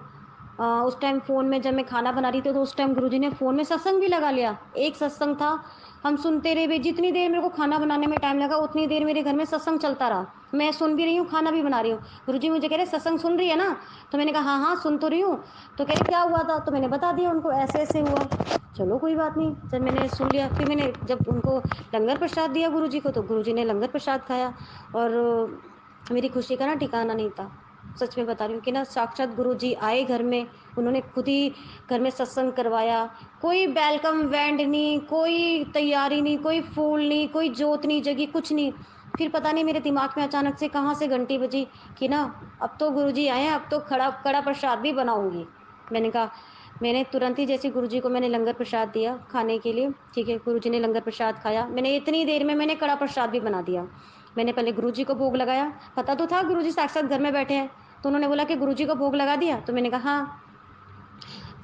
उस टाइम फ़ोन में जब मैं खाना बना रही थी तो उस टाइम गुरुजी ने फ़ोन में सत्संग भी लगा लिया। एक सत्संग था, हम सुनते रहे बे, जितनी देर मेरे को खाना बनाने में टाइम लगा उतनी देर मेरे घर में सत्संग चलता रहा। मैं सुन भी रही हूँ, खाना भी बना रही हूँ। गुरुजी मुझे कह रहे सत्संग सुन रही है ना? तो मैंने कहा हाँ, हाँ सुन तो रही हूँ। तो कह रहे क्या हुआ था? तो मैंने बता दिया उनको ऐसे-ऐसे हुआ। चलो कोई बात नहीं, जब मैंने सुन लिया फिर मैंने जब उनको लंगर प्रसाद दिया गुरुजी को तो गुरुजी ने लंगर प्रसाद खाया और मेरी खुशी का ना ठिकाना नहीं था। सच में बता रही हूँ कि ना साक्षात गुरुजी आए घर में, उन्होंने खुद ही घर में सत्संग करवाया। कोई वेलकम बैंड नहीं, कोई तैयारी नहीं, कोई फूल नहीं, कोई जोत नहीं जगी, कुछ नहीं। फिर पता नहीं मेरे दिमाग में अचानक से कहाँ से घंटी बजी कि ना अब तो गुरुजी आए हैं, अब तो कड़ा प्रसाद भी बनाऊँगी। मैंने कहा मैंने तुरंत ही जैसे गुरुजी को मैंने लंगर प्रसाद दिया खाने के लिए, ठीक है, गुरुजी ने लंगर प्रसाद खाया। मैंने इतनी देर में मैंने कड़ा प्रसाद भी बना दिया। मैंने पहले गुरुजी को भोग लगाया, पता तो था गुरुजी साक्षात घर में बैठे हैं, तो उन्होंने बोला कि गुरुजी को भोग लगा दिया? तो मैंने कहा हाँ।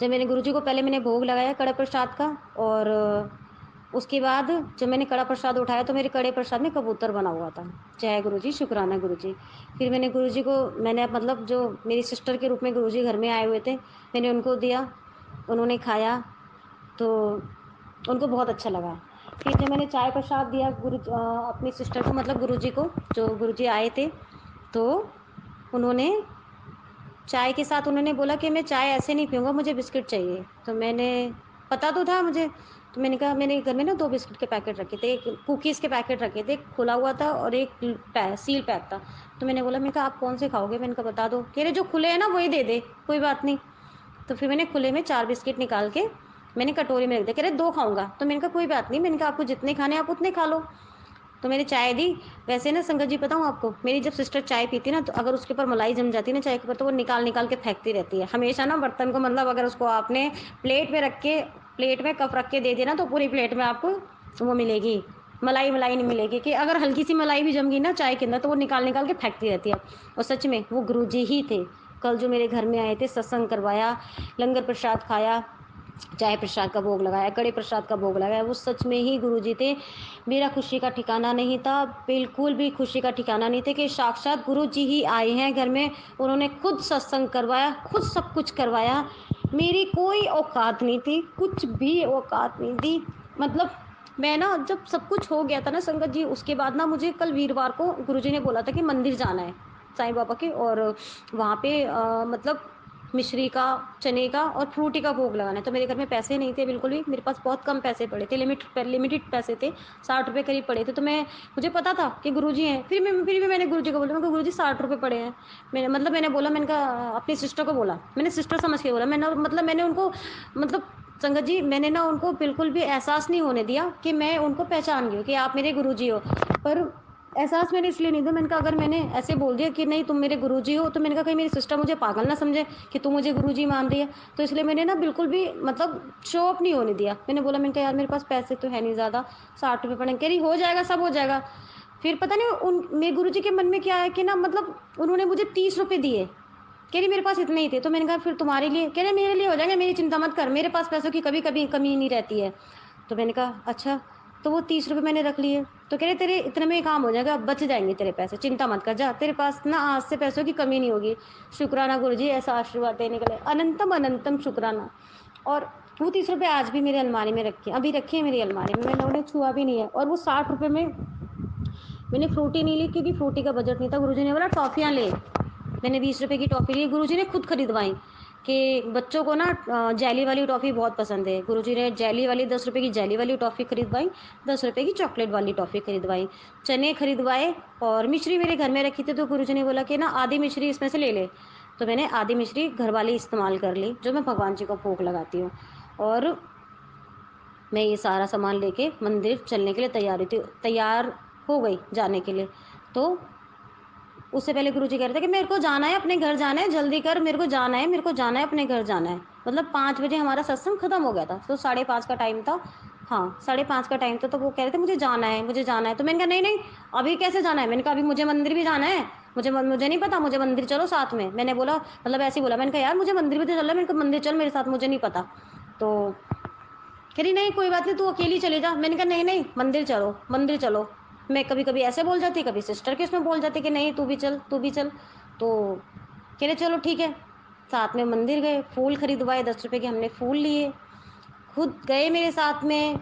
जब मैंने गुरुजी को पहले मैंने भोग लगाया कड़ा प्रसाद का और उसके बाद जब मैंने कड़ा प्रसाद उठाया तो मेरे कड़े प्रसाद में कबूतर बना हुआ था। जय गुरुजी, शुक्राना गुरुजी। फिर मैंने गुरुजी को मैंने मतलब जो मेरी सिस्टर के रूप में गुरुजी घर में आए हुए थे, मैंने उनको दिया, उन्होंने खाया, तो उनको बहुत अच्छा लगा। फिर जब मैंने चाय प्रसाद दिया अपनी सिस्टर को मतलब गुरुजी को, जो गुरुजी आए थे, तो उन्होंने चाय के साथ उन्होंने बोला कि मैं चाय ऐसे नहीं पीऊँगा, मुझे बिस्किट चाहिए। तो मैंने पता तो था मुझे, तो मैंने कहा मैंने घर में ना 2 बिस्किट के पैकेट रखे थे, एक कुकीज़ के पैकेट रखे थे, एक खुला हुआ था और एक सील पैक था। तो मैंने कहा आप कौन से खाओगे? मैंने कहा बता दो। कह रहे जो खुले हैं ना वही दे दे, कोई बात नहीं। तो फिर मैंने खुले में 4 बिस्किट निकाल के मैंने कटोरी में रख दिया। कह रहे 2 खाऊँगा। तो मैंने कहा कोई बात नहीं, मैंने कहा आपको जितने खाने हैं आप उतने खा लो। तो मैंने चाय दी। वैसे ना संगत जी बताऊँ आपको, मेरी जब सिस्टर चाय पीती ना तो अगर उसके ऊपर मलाई जम जाती है ना चाय के ऊपर तो वो निकाल-निकाल के फेंकती रहती है। हमेशा ना बर्तन को मतलब अगर उसको आपने प्लेट में रख के प्लेट में कप रख के दे दिया ना तो पूरी प्लेट में आपको वो मिलेगी, मलाई-मलाई नहीं मिलेगी कि अगर हल्की-सी मलाई भी जम गई ना चाय के अंदर तो वो निकाल-निकाल के फेंकती रहती है। और सच में वो गुरुजी ही थे, कल जो मेरे घर में आए थे, सत्संग करवाया, लंगर प्रसाद खाया, चाय प्रसाद का भोग लगाया, कड़े प्रसाद का भोग लगाया, वो सच में ही गुरुजी थे। मेरा खुशी का ठिकाना नहीं था, बिल्कुल भी खुशी का ठिकाना नहीं था कि साक्षात गुरुजी ही आए हैं घर में, उन्होंने खुद सत्संग करवाया, खुद सब कुछ करवाया। मेरी कोई औकात नहीं थी, कुछ भी औकात नहीं थी। मतलब मैं ना जब सब कुछ हो गया था ना संगत जी, उसके बाद ना मुझे कल वीरवार को गुरुजी ने बोला था कि मंदिर जाना है, साईं बाबा के और वहाँ पे मतलब मिश्री का, चने का और फ्रूटी का भोग लगाना है। तो मेरे घर में पैसे नहीं थे बिल्कुल भी, मेरे पास बहुत कम पैसे पड़े थे, लिमिटेड पैसे थे, 60 रुपए करीब पड़े थे। तो मुझे पता था कि गुरुजी हैं, फिर भी मैंने गुरुजी को बोला, मैंने कहा गुरुजी 60 रुपए पड़े हैं। मैंने बोला, मैंने कहा अपनी सिस्टर को बोला, मैंने सिस्टर समझ के बोला, मैंने उनको मतलब संगत जी मैंने ना उनको बिल्कुल भी एहसास नहीं होने दिया कि मैं उनको पहचान गई हूँ कि आप मेरे गुरुजी हो। पर एहसास मैंने इसलिए नहीं दिया, मैंने कहा अगर मैंने ऐसे बोल दिया कि नहीं तुम मेरे गुरुजी हो तो मैंने कहा कहीं मेरी सिस्टर मुझे पागल ना समझे कि तू मुझे गुरुजी मान रही है। तो इसलिए मैंने ना बिल्कुल भी मतलब शो ऑफ नहीं होने दिया। मैंने कहा यार मेरे पास पैसे तो है नहीं ज़्यादा, 60 रुपए पड़े। कह रही हो जाएगा, सब हो जाएगा। फिर पता नहीं उन मेरे गुरुजी के मन में क्या है कि ना मतलब उन्होंने मुझे 30 रुपए दिए। कह रही मेरे पास इतने ही थे। तो मैंने कहा फिर तुम्हारे लिए? कह रहे मेरे लिए हो जाएंगे, मेरी चिंता मत कर, मेरे पास पैसों की कभी कभी कमी नहीं रहती है। तो मैंने कहा अच्छा। तो वो 30 रुपये मैंने रख लिए। तो कह रहे तेरे इतने में ही काम हो जाएगा, बच जाएंगे तेरे पैसे, चिंता मत कर, जा तेरे पास ना आज से पैसों की कमी नहीं होगी। शुक्राना गुरुजी, ऐसा आशीर्वाद देने के लिए अनंतम अनंतम शुक्राना। और वो 30 रुपये आज भी मेरी अलमारी में रखे, अभी रखे हैं मेरी अलमारी में, मैंने उन्हें छुआ भी नहीं है। और वो 60 रुपये में मैंने फ्रूटी नहीं ली, क्योंकि फ्रूटी का बजट नहीं था। गुरुजी ने बोला टॉफियाँ ले। मैंने 20 रुपये की टॉफ़ी ली, गुरुजी ने खुद खरीदवाई कि बच्चों को ना जेली वाली टॉफ़ी बहुत पसंद है। गुरुजी ने जेली वाली 10 रुपये की जेली वाली टॉफ़ी खरीदवाई, 10 रुपये की चॉकलेट वाली टॉफ़ी खरीदवाई, चने खरीदवाए। और मिश्री मेरे घर में रखी थी, तो गुरुजी ने बोला कि ना आधी मिश्री इसमें से ले ले। तो मैंने आधी मिश्री घर वाली इस्तेमाल कर ली, जो मैं भगवान जी को भोग लगाती हूँ। और मैं ये सारा सामान लेके मंदिर चलने के लिए तैयार हो गई जाने के लिए। तो उससे पहले गुरुजी कह रहे थे कि मेरे को जाना है, अपने घर जाना है, जल्दी कर, मेरे को जाना है, मेरे को जाना है, अपने घर जाना है। मतलब 5 बजे हमारा सत्संग खत्म हो गया था, तो 5:30 का टाइम था। हाँ, 5:30 का टाइम था। तो वो कह रहे थे मुझे जाना है, मुझे जाना है। तो मैंने कहा नहीं नहीं, अभी कैसे जाना है? मैंने कहा अभी मुझे मंदिर भी जाना है, मुझे नहीं पता, मुझे मंदिर चलो साथ में। मैंने बोला, मतलब ऐसे ही बोला, मैंने कहा यार मुझे मंदिर भी तो चलना है, मैंने कहा मंदिर चल मेरे साथ, मुझे नहीं पता। तो कह रही नहीं कोई बात नहीं, तू अकेली चली जा। मैंने कहा नहीं नहीं, मंदिर चलो, मंदिर चलो। मैं कभी कभी ऐसे बोल जाती, कभी सिस्टर के उसमें बोल जाती कि नहीं तू भी चल, तू भी चल। तो कह रहे चलो ठीक है। साथ में मंदिर गए, फूल खरीदवाए, 10 रुपए के हमने फूल लिए, खुद गए मेरे साथ में।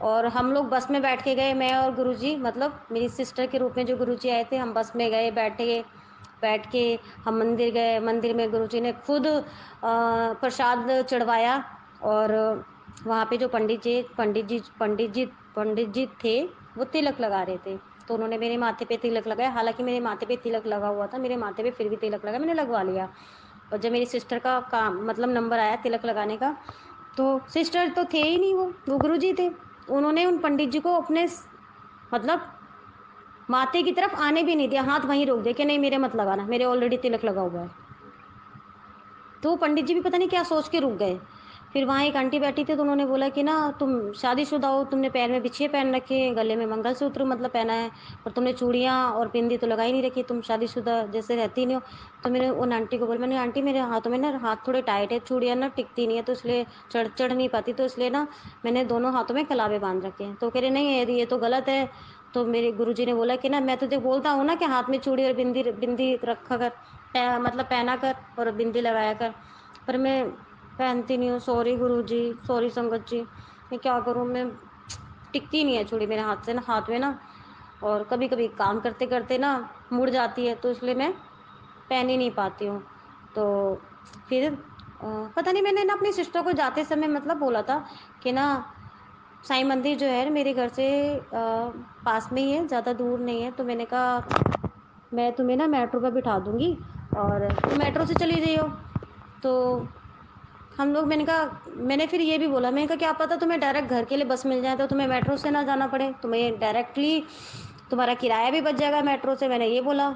और हम लोग बस में बैठ के गए, मैं और गुरुजी, मतलब मेरी सिस्टर के रूप में जो गुरुजी आए थे, हम बस में गए, बैठ के हम मंदिर गए। मंदिर में गुरुजी ने खुद प्रसाद चढ़वाया। और वहाँ पे जो पंडित जी थे, वो तिलक लगा रहे थे। तो उन्होंने मेरे माथे पे तिलक लगाया, हालांकि मेरे माथे पे तिलक लगा हुआ था, मेरे माथे पे फिर भी तिलक लगा, मैंने लगवा लिया। और जब मेरी सिस्टर का काम मतलब नंबर आया तिलक लगाने का, तो सिस्टर तो थे ही नहीं, वो गुरुजी थे। उन्होंने उन पंडित जी को अपने मतलब माथे की तरफ आने भी नहीं दिया, हाथ वहीं रोक दिया कि नहीं मेरे मत लगाना, मेरे ऑलरेडी तिलक लगा हुआ है। तो पंडित जी भी पता नहीं क्या सोच के रुक गए। फिर वहाँ एक आंटी बैठी थी, तो उन्होंने बोला कि ना तुम शादीशुदा हो, तुमने पैर में बिछिए पहन रखे, गले में मंगलसूत्र मतलब पहना है, और तुमने चूड़ियाँ और बिंदी तो लगाई नहीं रखी, तुम शादीशुदा जैसे रहती नहीं हो। तो मैंने उन आंटी को बोला, मैंने आंटी मेरे हाथों में ना हाथ थोड़े टाइट है, चूड़ियाँ ना टिकती नहीं है, तो इसलिए चढ़ नहीं पाती, तो इसलिए ना मैंने दोनों हाथों में कलावे बांध रखे हैं। तो कह रहे नहीं ये तो गलत है। तो मेरे गुरुजी ने बोला कि ना मैं तुझे बोलता हूँ ना कि हाथ में चूड़ी और बिंदी बिंदी रखा कर, मतलब पहना कर और बिंदी लगाया कर, पर मैं पहनती नहीं हूँ। सॉरी गुरुजी, सॉरी संगत जी, मैं क्या करूँ, मैं टिकती नहीं है चूड़ी मेरे हाथ से ना, हाथ में ना। और कभी कभी काम करते करते ना मुड़ जाती है, तो इसलिए मैं पहन ही नहीं पाती हूँ। तो फिर पता नहीं, मैंने ना अपनी सिस्टर को जाते समय मतलब बोला था कि ना साईं मंदिर जो है मेरे घर से पास में ही है, ज़्यादा दूर नहीं है। तो मैंने कहा मैं तुम्हें ना मेट्रो पर बिठा दूंगी और तुम मेट्रो से चली जाइयो। तो हम लोग, मैंने फिर ये भी बोला, मैंने कहा क्या पता तुम्हें डायरेक्ट घर के लिए बस मिल जाए, तो तुम्हें मेट्रो से ना जाना पड़े, तुम्हें डायरेक्टली तुम्हारा किराया भी बच जाएगा मेट्रो से, मैंने ये बोला।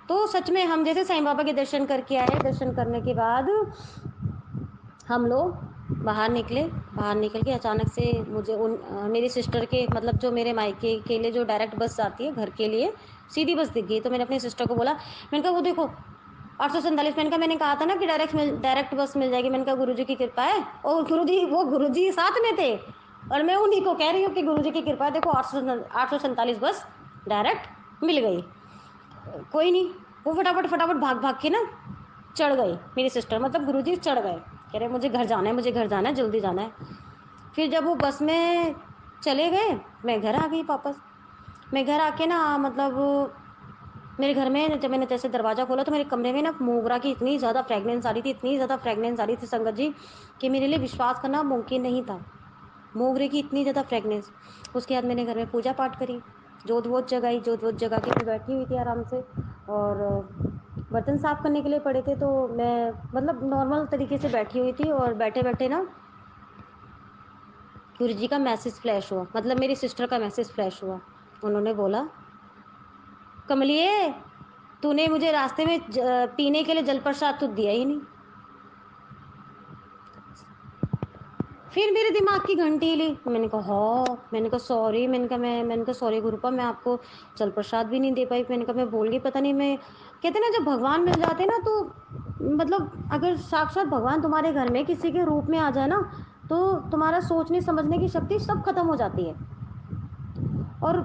तो सच में हम जैसे साईं बाबा के दर्शन करके आए, दर्शन करने के बाद हम लोग बाहर निकल के अचानक से मुझे मेरी सिस्टर के मतलब जो मेरे मायके के लिए जो डायरेक्ट बस आती है घर के लिए, सीधी बस दिख गई। तो मैंने अपनी सिस्टर को बोला, मैंने कहा वो देखो 847। मैंने कहा था ना कि डायरेक्ट बस मिल जाएगी। मैंने कहा गुरुजी की कृपा है। और गुरुजी साथ में थे, और मैं उन्हीं को कह रही हूँ कि गुरुजी की कृपा है, देखो 847 बस डायरेक्ट मिल गई। कोई नहीं, वो फटाफट फटाफट भाग भाग के ना चढ़ गई मेरी सिस्टर, मतलब गुरुजी चढ़ गए, कह रहे मुझे घर जाना है, मुझे घर जाना है, जल्दी जाना है। फिर जब वो बस में चले गए, मैं घर आ गई वापस। मैं घर आके ना मतलब मेरे घर में जब मैंने जैसे दरवाज़ा खोला, तो मेरे कमरे में ना मोगरा की इतनी ज़्यादा फ्रेगनेंस आ रही थी, इतनी ज़्यादा फ्रेगनेंस आ रही थी संगत जी, कि मेरे लिए विश्वास करना मुमकिन नहीं था। मोगरे की इतनी ज़्यादा फ्रेगनेंस। उसके बाद मैंने घर में पूजा पाठ करी, जोत वोत जगाई, जोत वोत जगा के मैं बैठी हुई थी आराम से। और बर्तन साफ़ करने के लिए पड़े थे, तो मैं मतलब नॉर्मल तरीके से बैठी हुई थी। और बैठे बैठे ना गुरु जी का मैसेज फ्लैश हुआ, मतलब मेरी सिस्टर का मैसेज फ्लैश हुआ। उन्होंने बोला, कमलिए तूने मुझे रास्ते में पीने के लिए जल प्रसाद तो दिया ही नहीं। फिर मेरे दिमाग की घंटी हिली। मैंने कहा हाँ, मैंने कहा सॉरी, मैंने कहा सॉरी गुरुपा, मैं आपको जल प्रसाद भी नहीं दे पाई। मैंने कहा मैं भूल गई, पता नहीं मैं, कहते हैं ना जब भगवान मिल जाते हैं ना तो मतलब अगर साक्षात भगवान तुम्हारे घर में किसी के रूप में आ जाए ना, तो तुम्हारा सोचने समझने की शक्ति सब खत्म हो जाती है। और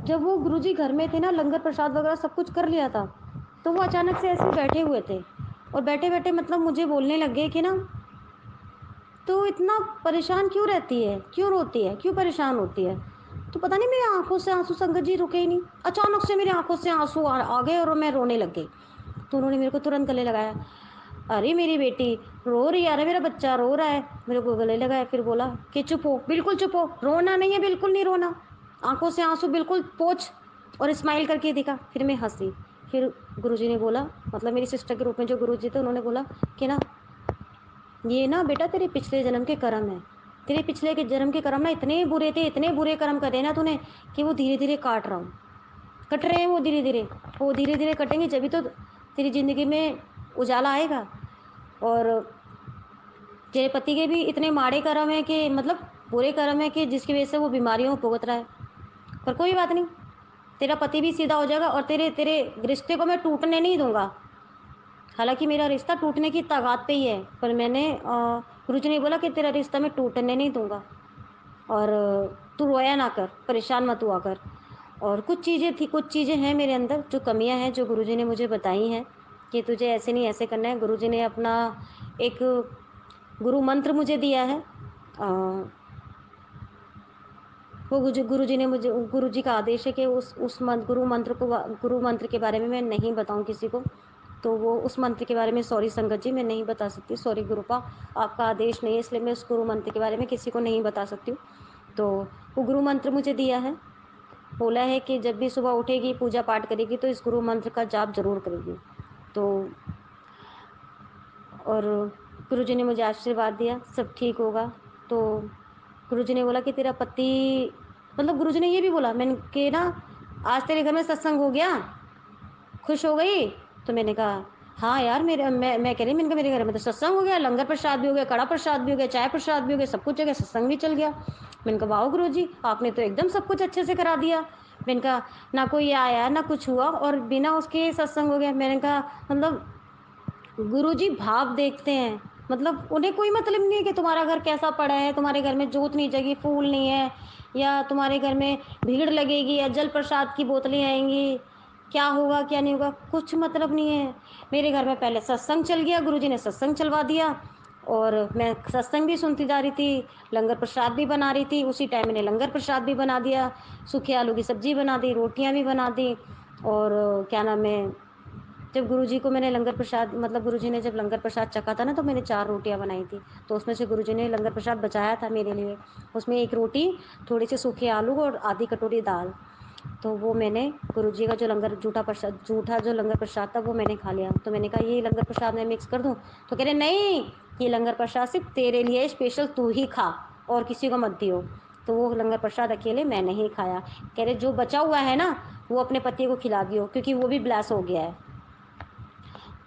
जब वो गुरुजी घर में थे ना, लंगर प्रसाद वगैरह सब कुछ कर लिया था, तो वो अचानक से ऐसे बैठे हुए थे और बैठे-बैठे मतलब मुझे बोलने लग गए कि ना, "तू इतना परेशान क्यों रहती है? क्यों रोती है? क्यों परेशान होती है?" तो पता नहीं मेरी आँखों से आँसू संगत जी रुके ही नहीं। अचानक से मेरी आँखों से आँसू आ गए और मैं रोने लग गई। तो उन्होंने मेरे को तुरंत गले लगाया। "अरे मेरी बेटी रो रही है, अरे मेरा बच्चा रो रहा है।" मेरे को गले लगाया, फिर बोला कि "चुप हो, बिल्कुल चुप हो, रोना नहीं है, बिल्कुल नहीं रोना। आँखों से आँसू बिल्कुल पोंछ।" और स्माइल करके दिखा। फिर मैं हँसी। फिर गुरुजी ने बोला, मतलब मेरी सिस्टर के रूप में जो गुरुजी थे, उन्होंने बोला कि ना, "ये ना बेटा तेरे पिछले जन्म के कर्म हैं। तेरे पिछले के जन्म के कर्म ना इतने बुरे थे, इतने बुरे कर्म करे ना तूने, कि वो धीरे-धीरे काट रहा हूँ। कट रहे हैं वो धीरे-धीरे। वो धीरे-धीरे कटेंगे जभी तो तेरी ज़िंदगी में उजाला आएगा। और तेरे पति के भी इतने माड़े कर्म हैं कि मतलब बुरे कर्म हैं कि जिसकी वज़ह से वो बीमारियों को भुगत रहा है। पर कोई बात नहीं, तेरा पति भी सीधा हो जाएगा और तेरे तेरे रिश्ते को मैं टूटने नहीं दूँगा। हालाँकि मेरा रिश्ता टूटने की तागात पे ही है, पर मैंने गुरुजी ने बोला कि तेरा रिश्ता मैं टूटने नहीं दूँगा और तू रोया ना कर, परेशान मत हुआ कर। और कुछ चीज़ें हैं मेरे अंदर जो कमियाँ हैं, जो गुरुजी ने मुझे बताई हैं कि तुझे ऐसे नहीं ऐसे करना है। गुरुजी ने अपना एक गुरु मंत्र मुझे दिया है। वो गुरुजी ने मुझे, गुरुजी का आदेश है कि उस गुरु मंत्र के बारे में मैं नहीं बताऊँ किसी को। तो वो उस मंत्र के बारे में, सॉरी संगत जी, मैं नहीं बता सकती, सॉरी गुरुपा, आपका आदेश नहीं है इसलिए मैं उस गुरु मंत्र के बारे में किसी को नहीं बता सकती हूँ। तो वो गुरु मंत्र मुझे दिया है, बोला है कि जब भी सुबह उठेगी, पूजा पाठ करेगी तो इस गुरु मंत्र का जाप ज़रूर करेगी। तो और गुरुजी ने मुझे आशीर्वाद दिया, सब ठीक होगा। तो गुरुजी ने बोला कि तेरा पति, मतलब गुरुजी ने ये भी बोला मैंने कि ना, आज तेरे घर में सत्संग हो गया, खुश हो गई? तो मैंने कहा, हाँ यार, मैं कह रही, मैंने कहा मेरे घर में तो सत्संग हो गया, लंगर प्रसाद भी हो गया, कड़ा प्रसाद भी हो गया, चाय प्रसाद भी हो गया, सब कुछ हो गया, सत्संग भी चल गया। मैंने कहा वाह गुरुजी, आपने तो एकदम सब कुछ अच्छे से करा दिया। मैंने कहा ना कोई आया, ना कुछ हुआ और बिना उसके सत्संग हो गया। मैंने कहा मतलब गुरुजी भाव देखते हैं, मतलब उन्हें कोई मतलब नहीं है कि तुम्हारा घर कैसा पड़ा है, तुम्हारे घर में जोत नहीं जगी, फूल नहीं है, या तुम्हारे घर में भीड़ लगेगी या जल प्रसाद की बोतलें आएँगी, क्या होगा, क्या नहीं होगा, कुछ मतलब नहीं है। मेरे घर में पहले सत्संग चल गया, गुरुजी ने सत्संग चलवा दिया और मैं सत्संग भी सुनती जा रही थी, लंगर प्रसाद भी बना रही थी, उसी टाइम मैंने लंगर प्रसाद भी बना दिया, सूखे आलू की सब्ज़ी बना दी, रोटियाँ भी बना दी और क्या नाम है, जब गुरुजी को मैंने लंगर प्रसाद, मतलब गुरुजी ने जब लंगर प्रसाद चखा था ना, तो मैंने 4 रोटियाँ बनाई थी। तो उसमें से गुरुजी ने लंगर प्रसाद बचाया था मेरे लिए। उसमें 1 रोटी, थोड़े से सूखे आलू और आधी कटोरी दाल। तो वो मैंने गुरुजी का जो झूठा जो लंगर प्रसाद था वो मैंने खा लिया। तो मैंने कहा ये लंगर प्रसाद मैं मिक्स कर दूँ? तो कह रहे नहीं, ये लंगर प्रसाद सिर्फ़ तेरे लिए है, स्पेशल तू ही खा और किसी को मत दियो। तो वो लंगर प्रसाद अकेले मैंने ही खाया। कह रहे जो बचा हुआ है ना, वो अपने पति को खिला दियो क्योंकि वो भी ब्लेस हो गया है।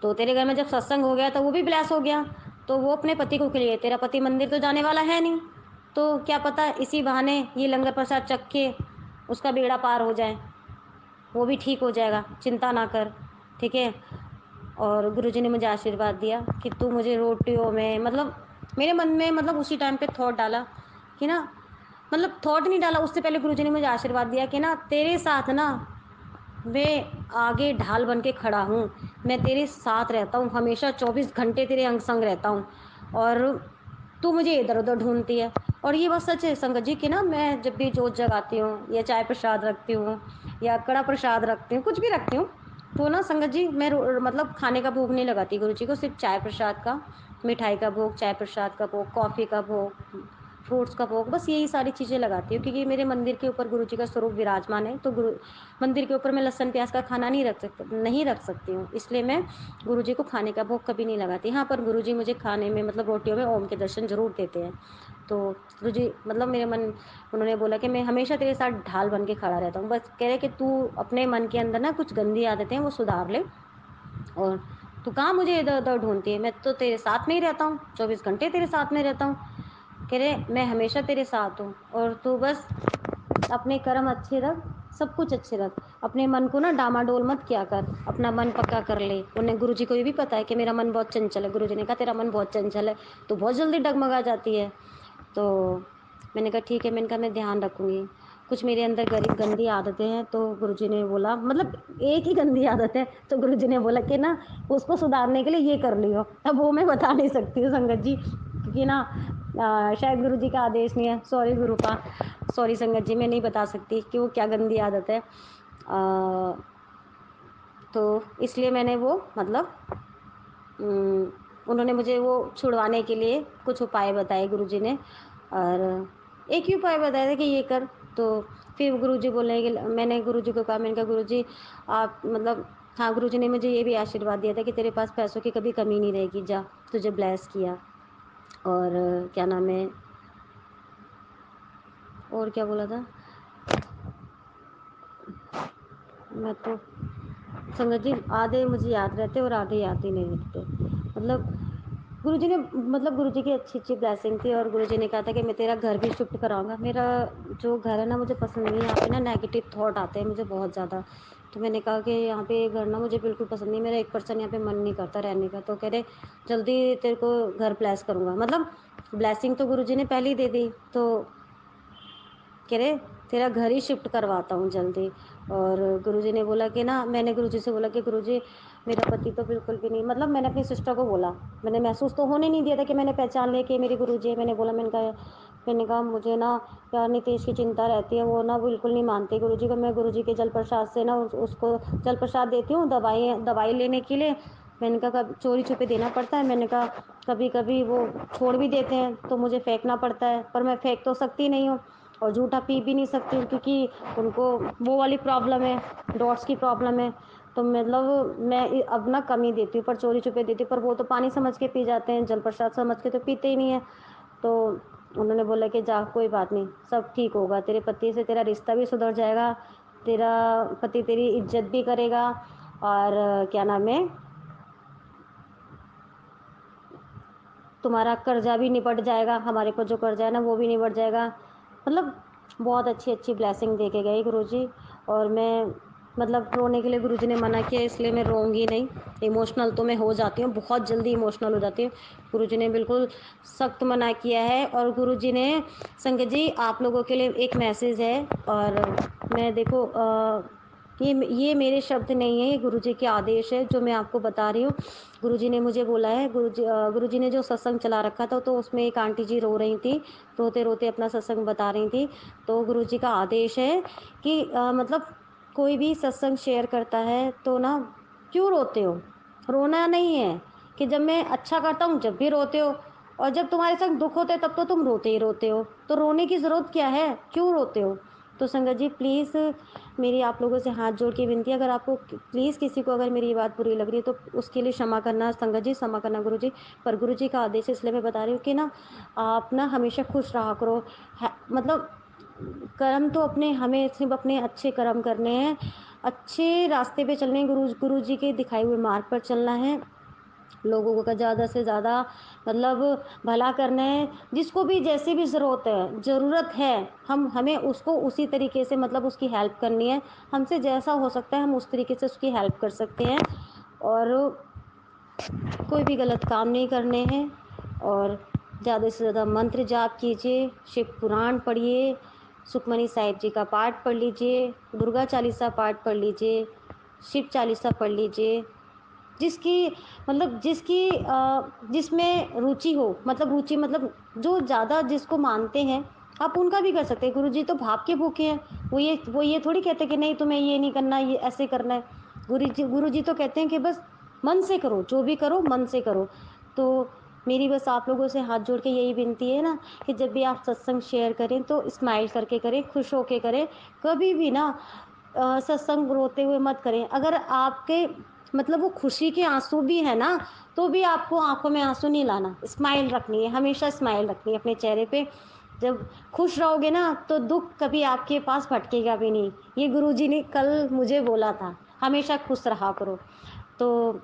तो तेरे घर में जब सत्संग हो गया तो वो भी ब्लेस हो गया, तो वो अपने पति को खिलाए, तेरा पति मंदिर तो जाने वाला है नहीं, तो क्या पता इसी बहाने ये लंगर प्रसाद चख के उसका बेड़ा पार हो जाए, वो भी ठीक हो जाएगा, चिंता ना कर, ठीक है। और गुरुजी ने मुझे आशीर्वाद दिया कि तू मुझे रोटियों में, मतलब मेरे मन में, मतलब उसी टाइम पे थॉट डाला कि ना, मतलब थॉट नहीं डाला, उससे पहले गुरुजी ने मुझे आशीर्वाद दिया कि ना तेरे साथ ना मैं आगे ढाल बन के खड़ा हूँ, मैं तेरे साथ रहता हूँ, हमेशा 24 घंटे तेरे अंग संग रहता हूँ और तू मुझे इधर-उधर ढूँढती है। और ये बात सच है संगत जी कि ना, मैं जब भी जोत जगाती हूँ या चाय प्रसाद रखती हूँ या कड़ा प्रसाद रखती हूँ, कुछ भी रखती हूँ, तो ना संगत जी मैं मतलब खाने का भोग नहीं लगाती गुरु जी को, सिर्फ़ चाय प्रसाद का, मिठाई का भोग, चाय प्रसाद का भोग, कॉफ़ी का भोग, फ्रूट्स का भोग, बस यही सारी चीज़ें लगाती हूँ क्योंकि मेरे मंदिर के ऊपर गुरु जी का स्वरूप विराजमान है, तो मंदिर के ऊपर मैं लहसुन प्याज का खाना नहीं रख सकती हूँ, इसलिए मैं गुरु जी को खाने का भोग कभी नहीं लगाती। हाँ, पर गुरु जी मुझे खाने में, मतलब रोटियों में ओम के दर्शन ज़रूर देते हैं। तो गुरु जी, मतलब मेरे मन, उन्होंने बोला कि मैं हमेशा तेरे साथ ढाल बन के खड़ा रहता हूँ, बस कह रहे कि तू अपने मन के अंदर ना कुछ गंदी आदतें हैं वो सुधार ले और तू कहाँ मुझे इधर-उधर ढूँढती है, मैं तो तेरे साथ में ही रहता हूँ, 24 घंटे तेरे साथ में रहता हूँ। कह रहे मैं हमेशा तेरे साथ हूँ और तू बस अपने कर्म अच्छे रख, सब कुछ अच्छे रख, अपने मन को ना डामाडोल मत किया कर, अपना मन पक्का कर ले। उन्हें गुरुजी को ये भी पता है कि मेरा मन बहुत चंचल है। गुरुजी ने कहा तेरा मन बहुत चंचल है, तो बहुत जल्दी डगमगा जाती है। तो मैंने कहा ठीक है, मैंने कहा मैं ध्यान रखूँगी। कुछ मेरे अंदर गंदी आदतें हैं, तो गुरुजी ने बोला, मतलब एक ही गंदी आदत है, तो गुरुजी ने बोला कि ना उसको सुधारने के लिए ये कर लियो। अब वो मैं बता नहीं सकती हूँ संगत जी, क्योंकि ना शायद गुरुजी का आदेश नहीं है। सॉरी गुरुपा, सॉरी संगत जी, मैं नहीं बता सकती कि वो क्या गंदी आदत है। तो इसलिए मैंने वो मतलब उन्होंने मुझे वो छुड़वाने के लिए कुछ उपाय बताए गुरुजी ने, और एक ही उपाय बताया था कि ये कर। तो फिर गुरुजी बोले कि मैंने गुरुजी को कहा, मैंने कहा गुरुजी आप मतलब, हाँ गुरुजी ने मुझे ये भी आशीर्वाद दिया था कि तेरे पास पैसों की कभी कमी नहीं रहेगी, जा, तुझे ब्लेस किया। और क्या नाम है, और क्या बोला था मैं तो, संगत जी आधे मुझे याद रहते और आधे याद ही नहीं रहते। मतलब गुरुजी ने, मतलब गुरुजी की अच्छी अच्छी ब्लेसिंग थी, और गुरुजी ने कहा था कि मैं तेरा घर भी शिफ्ट कराऊंगा। मेरा जो घर है ना मुझे पसंद नहीं है, यहाँ पे ना नेगेटिव थॉट आते हैं मुझे बहुत ज़्यादा। तो मैंने कहा कि यहाँ पे घर ना मुझे बिल्कुल पसंद नहीं, मेरा 1% यहाँ पे मन नहीं करता रहने का। तो कह रहे जल्दी तेरे को घर ब्लेस करूँगा, मतलब ब्लेसिंग तो गुरुजी ने पहले ही दे दी। तो कह रहे तेरा घर ही शिफ्ट करवाता हूँ जल्दी। और गुरुजी ने बोला कि ना, मैंने गुरुजी से बोला कि गुरुजी मेरा पति तो बिल्कुल भी नहीं, मतलब मैंने अपनी सिस्टर को बोला, मैंने महसूस तो होने नहीं दिया था कि मैंने पहचान लिया कि मेरे गुरुजी है। मैंने बोला, मैंने कहा मुझे ना यार नीतीश की चिंता रहती है, वो ना बिल्कुल नहीं मानते गुरुजी को। मैं गुरुजी के जल प्रसाद से ना उसको जल प्रसाद देती हूँ दवाई लेने के लिए। मैंने कहा कभी चोरी छुपे देना पड़ता है, मैंने कहा कभी कभी वो छोड़ भी देते हैं तो मुझे फेंकना पड़ता है, पर मैं फेंक तो सकती नहीं हूँ, और जूठा पी भी नहीं सकती हूँ क्योंकि उनको वो वाली प्रॉब्लम है, डॉट्स की प्रॉब्लम है। तो मतलब मैं अब ना कम ही देती हूँ, पर चोरी छुपे देती हूँ। पर वो तो पानी समझ के पी जाते हैं, जल प्रसाद समझ के तो पीते ही नहीं है। तो उन्होंने बोला कि जा कोई बात नहीं, सब ठीक होगा, तेरे पति से तेरा रिश्ता भी सुधर जाएगा, तेरा पति तेरी इज्जत भी करेगा, और क्या नाम है, तुम्हारा कर्जा भी निपट जाएगा, हमारे पर जो कर्जा है ना वो भी निपट जाएगा। मतलब बहुत अच्छी अच्छी ब्लेसिंग दे के गए गुरुजी। और मैं मतलब रोने के लिए गुरुजी ने मना किया, इसलिए मैं रोऊंगी नहीं। इमोशनल तो मैं हो जाती हूँ, बहुत जल्दी इमोशनल हो जाती हूँ। गुरुजी ने बिल्कुल सख्त मना किया है। और गुरुजी ने, संगत जी आप लोगों के लिए एक मैसेज है, और मैं देखो ये मेरे शब्द नहीं है, ये गुरुजी के आदेश है जो मैं आपको बता रही हूँ। गुरुजी ने मुझे बोला है, गुरुजी ने जो सत्संग चला रखा था, तो उसमें एक आंटी जी रो रही थी, रोते रोते अपना सत्संग बता रही थी। तो गुरुजी का आदेश है कि मतलब कोई भी सत्संग शेयर करता है तो ना, क्यों रोते हो, रोना नहीं है। कि जब मैं अच्छा करता हूँ जब भी रोते हो, और जब तुम्हारे संग दुख होते तब तो तुम रोते ही रोते हो, तो रोने की ज़रूरत क्या है, क्यों रोते हो। तो संगत जी प्लीज़ मेरी आप लोगों से हाथ जोड़ के विनती है, अगर आपको प्लीज़ किसी को अगर मेरी ये बात बुरी लग रही है तो उसके लिए क्षमा करना संगत जी, क्षमा करना गुरु जी। पर गुरु जी का आदेश है, इसलिए मैं बता रही हूँ कि ना आप ना हमेशा खुश रहा करो। मतलब कर्म तो अपने, हमें सिर्फ अपने अच्छे कर्म करने हैं, अच्छे रास्ते पे चलने हैं, गुरु जी के दिखाए हुए मार्ग पर चलना है, लोगों का ज़्यादा से ज़्यादा मतलब भला करना है। जिसको भी जैसी भी ज़रूरत है, हमें उसको उसी तरीके से मतलब उसकी हेल्प करनी है। हमसे जैसा हो सकता है हम उस तरीके से उसकी हेल्प कर सकते हैं, और कोई भी गलत काम नहीं करने हैं। और ज़्यादा से ज़्यादा मंत्र जाप कीजिए, शिव पुराण पढ़िए, सुखमनी साहिब जी का पाठ पढ़ लीजिए, दुर्गा चालीसा पाठ पढ़ लीजिए, शिव चालीसा पढ़ लीजिए। जिसकी मतलब जिसमें रुचि हो, मतलब रुचि मतलब जो ज़्यादा जिसको मानते हैं, आप उनका भी कर सकते हैं। गुरुजी तो भाव के भूखे हैं, वो ये थोड़ी कहते कि नहीं तुम्हें ये नहीं करना, ये ऐसे करना है। गुरुजी तो कहते हैं कि बस मन से करो, जो भी करो मन से करो। तो मेरी बस आप लोगों से हाथ जोड़ के यही विनती है ना, कि जब भी आप सत्संग शेयर करें तो स्माइल करके करें, खुश होके करें। कभी भी ना सत्संग रोते हुए मत करें। अगर आपके मतलब वो खुशी के आंसू भी है ना, तो भी आपको आंखों में आंसू नहीं लाना, स्माइल रखनी है, हमेशा स्माइल रखनी है अपने चेहरे पे। जब खुश रहोगे ना तो दुख कभी आपके पास भटकेगा भी नहीं। ये गुरुजी ने कल मुझे बोला था, हमेशा खुश रहा करो। तो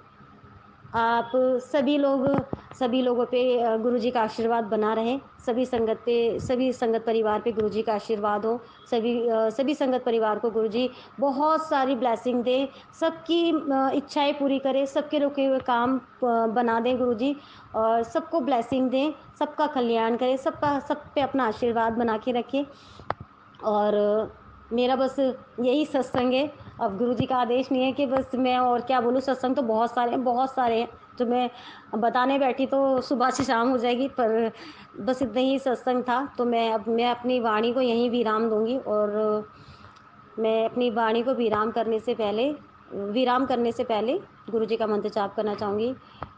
आप सभी लोग सभी लोगों पे गुरुजी का आशीर्वाद बना रहे, सभी संगत परिवार पे गुरुजी का आशीर्वाद हो, सभी संगत परिवार को गुरुजी बहुत सारी ब्लेसिंग दें, सबकी इच्छाएँ पूरी करें, सबके रुके हुए काम बना दें गुरुजी, और सबको ब्लेसिंग दें, सबका कल्याण करें, सब पे अपना आशीर्वाद बना के रखें। और मेरा बस यही सत्संग है। अब गुरुजी का आदेश नहीं है कि बस मैं और क्या बोलूँ, सत्संग तो बहुत सारे हैं, जो मैं बताने बैठी तो सुबह से शाम हो जाएगी, पर बस इतना ही सत्संग था। तो मैं अपनी वाणी को यहीं विराम दूँगी, और मैं अपनी वाणी को विराम करने से पहले गुरुजी का मंत्र जाप करना चाहूँगी।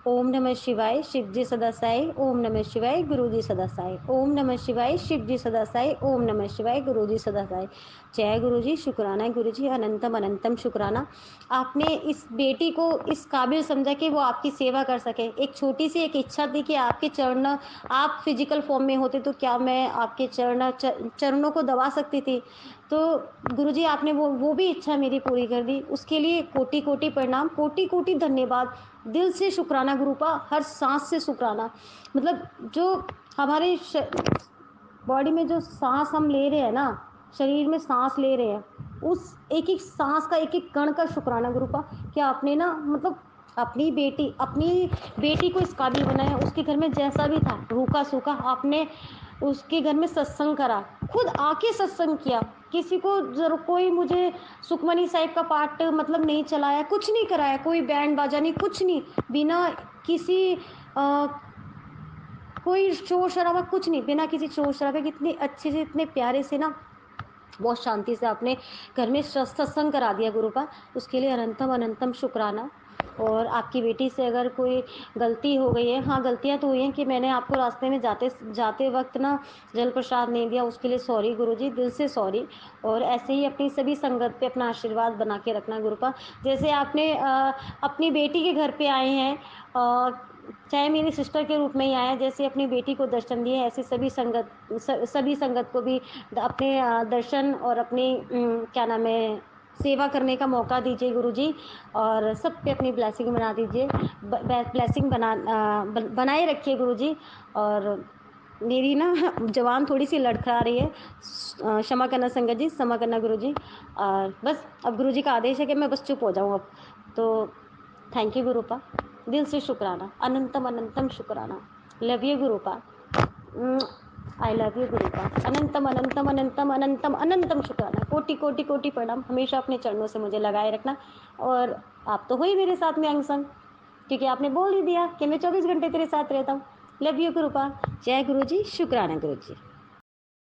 ओम नमः शिवाय, शिव जी सदा साई, ओम नमः शिवाय, गुरु जी सदा साई, ओम नमः शिवाय, शिव जी सदा साई, ओम नमः शिवाय, गुरु जी सदा साई। जय गुरु जी, शुक्राना गुरु जी, अनंतम अनंतम शुक्राना। आपने इस बेटी को इस काबिल समझा कि वो आपकी सेवा कर सके। एक छोटी सी एक इच्छा थी कि आपके चरण, आप फिजिकल फॉर्म में होते तो क्या मैं आपके चरणों को दबा सकती थी। तो गुरुजी आपने वो भी इच्छा मेरी पूरी कर दी। उसके लिए कोटि-कोटि प्रणाम, कोटि-कोटि धन्यवाद। दिल से शुक्राना गुरुपा, हर साँस से शुक्राना। मतलब जो हमारे बॉडी में जो साँस हम ले रहे हैं ना, शरीर में साँस ले रहे हैं, उस एक-एक साँस का, एक-एक कण का शुक्राना गुरुपा, कि आपने ना मतलब अपनी बेटी को इस काबिल बनाया। उसके घर में जैसा भी था, रूखा-सूखा, आपने उसके घर में सत्संग करा, खुद आके सत्संग किया। किसी को कोई मुझे सुखमनी साहिब का पाठ मतलब नहीं चलाया, कुछ नहीं कराया, कोई बैंड बाजा नहीं, कुछ नहीं, बिना किसी कोई शोर-शराबा कुछ नहीं, बिना किसी शोर-शराबे के इतने अच्छे से, इतने प्यारे से ना, बहुत शांति से आपने घर में सत्संग करा दिया गुरुपा। उसके लिए अनंतम अनंतम शुक्राना। और आपकी बेटी से अगर कोई गलती हो गई है, हाँ, गलतियाँ तो हुई हैं कि मैंने आपको रास्ते में जाते जाते वक़्त ना जल प्रसाद नहीं दिया, उसके लिए सॉरी गुरुजी, दिल से सॉरी। और ऐसे ही अपनी सभी संगत पे अपना आशीर्वाद बना के रखना गुरुपा। जैसे आपने अपनी बेटी के घर पे आए हैं, चाहे मेरी सिस्टर के रूप में ही आए हैं, जैसे अपनी बेटी को दर्शन दिए, ऐसे सभी संगत को भी अपने दर्शन और अपनी क्या नाम है, सेवा करने का मौका दीजिए गुरुजी, और सब पे अपनी ब्लेसिंग बना दीजिए, ब्लेसिंग बनाए रखिए गुरुजी। और मेरी ना जबान थोड़ी सी लड़खड़ा रही है, क्षमा करना संगत जी, क्षमा करना गुरुजी। और बस अब गुरुजी का आदेश है कि मैं बस चुप हो जाऊँ अब। तो थैंक यू गुरुपा, दिल से शुक्राना, अनंतम अनंतम शुक्राना। Love you Gurupa, I love you Gurupa, अनंतम अनंतम अनंतम अनंतम अनंतम शुक्राना, कोटि कोटि कोटि प्रणाम। हमेशा अपने चरणों से मुझे लगाए रखना। और आप तो हो ही मेरे साथ में अंग संग, क्योंकि आपने बोल ही दिया कि मैं 24 घंटे तेरे साथ रहता हूँ। Love you गुरुपा। जय गुरु जी, शुक्राना गुरु जी।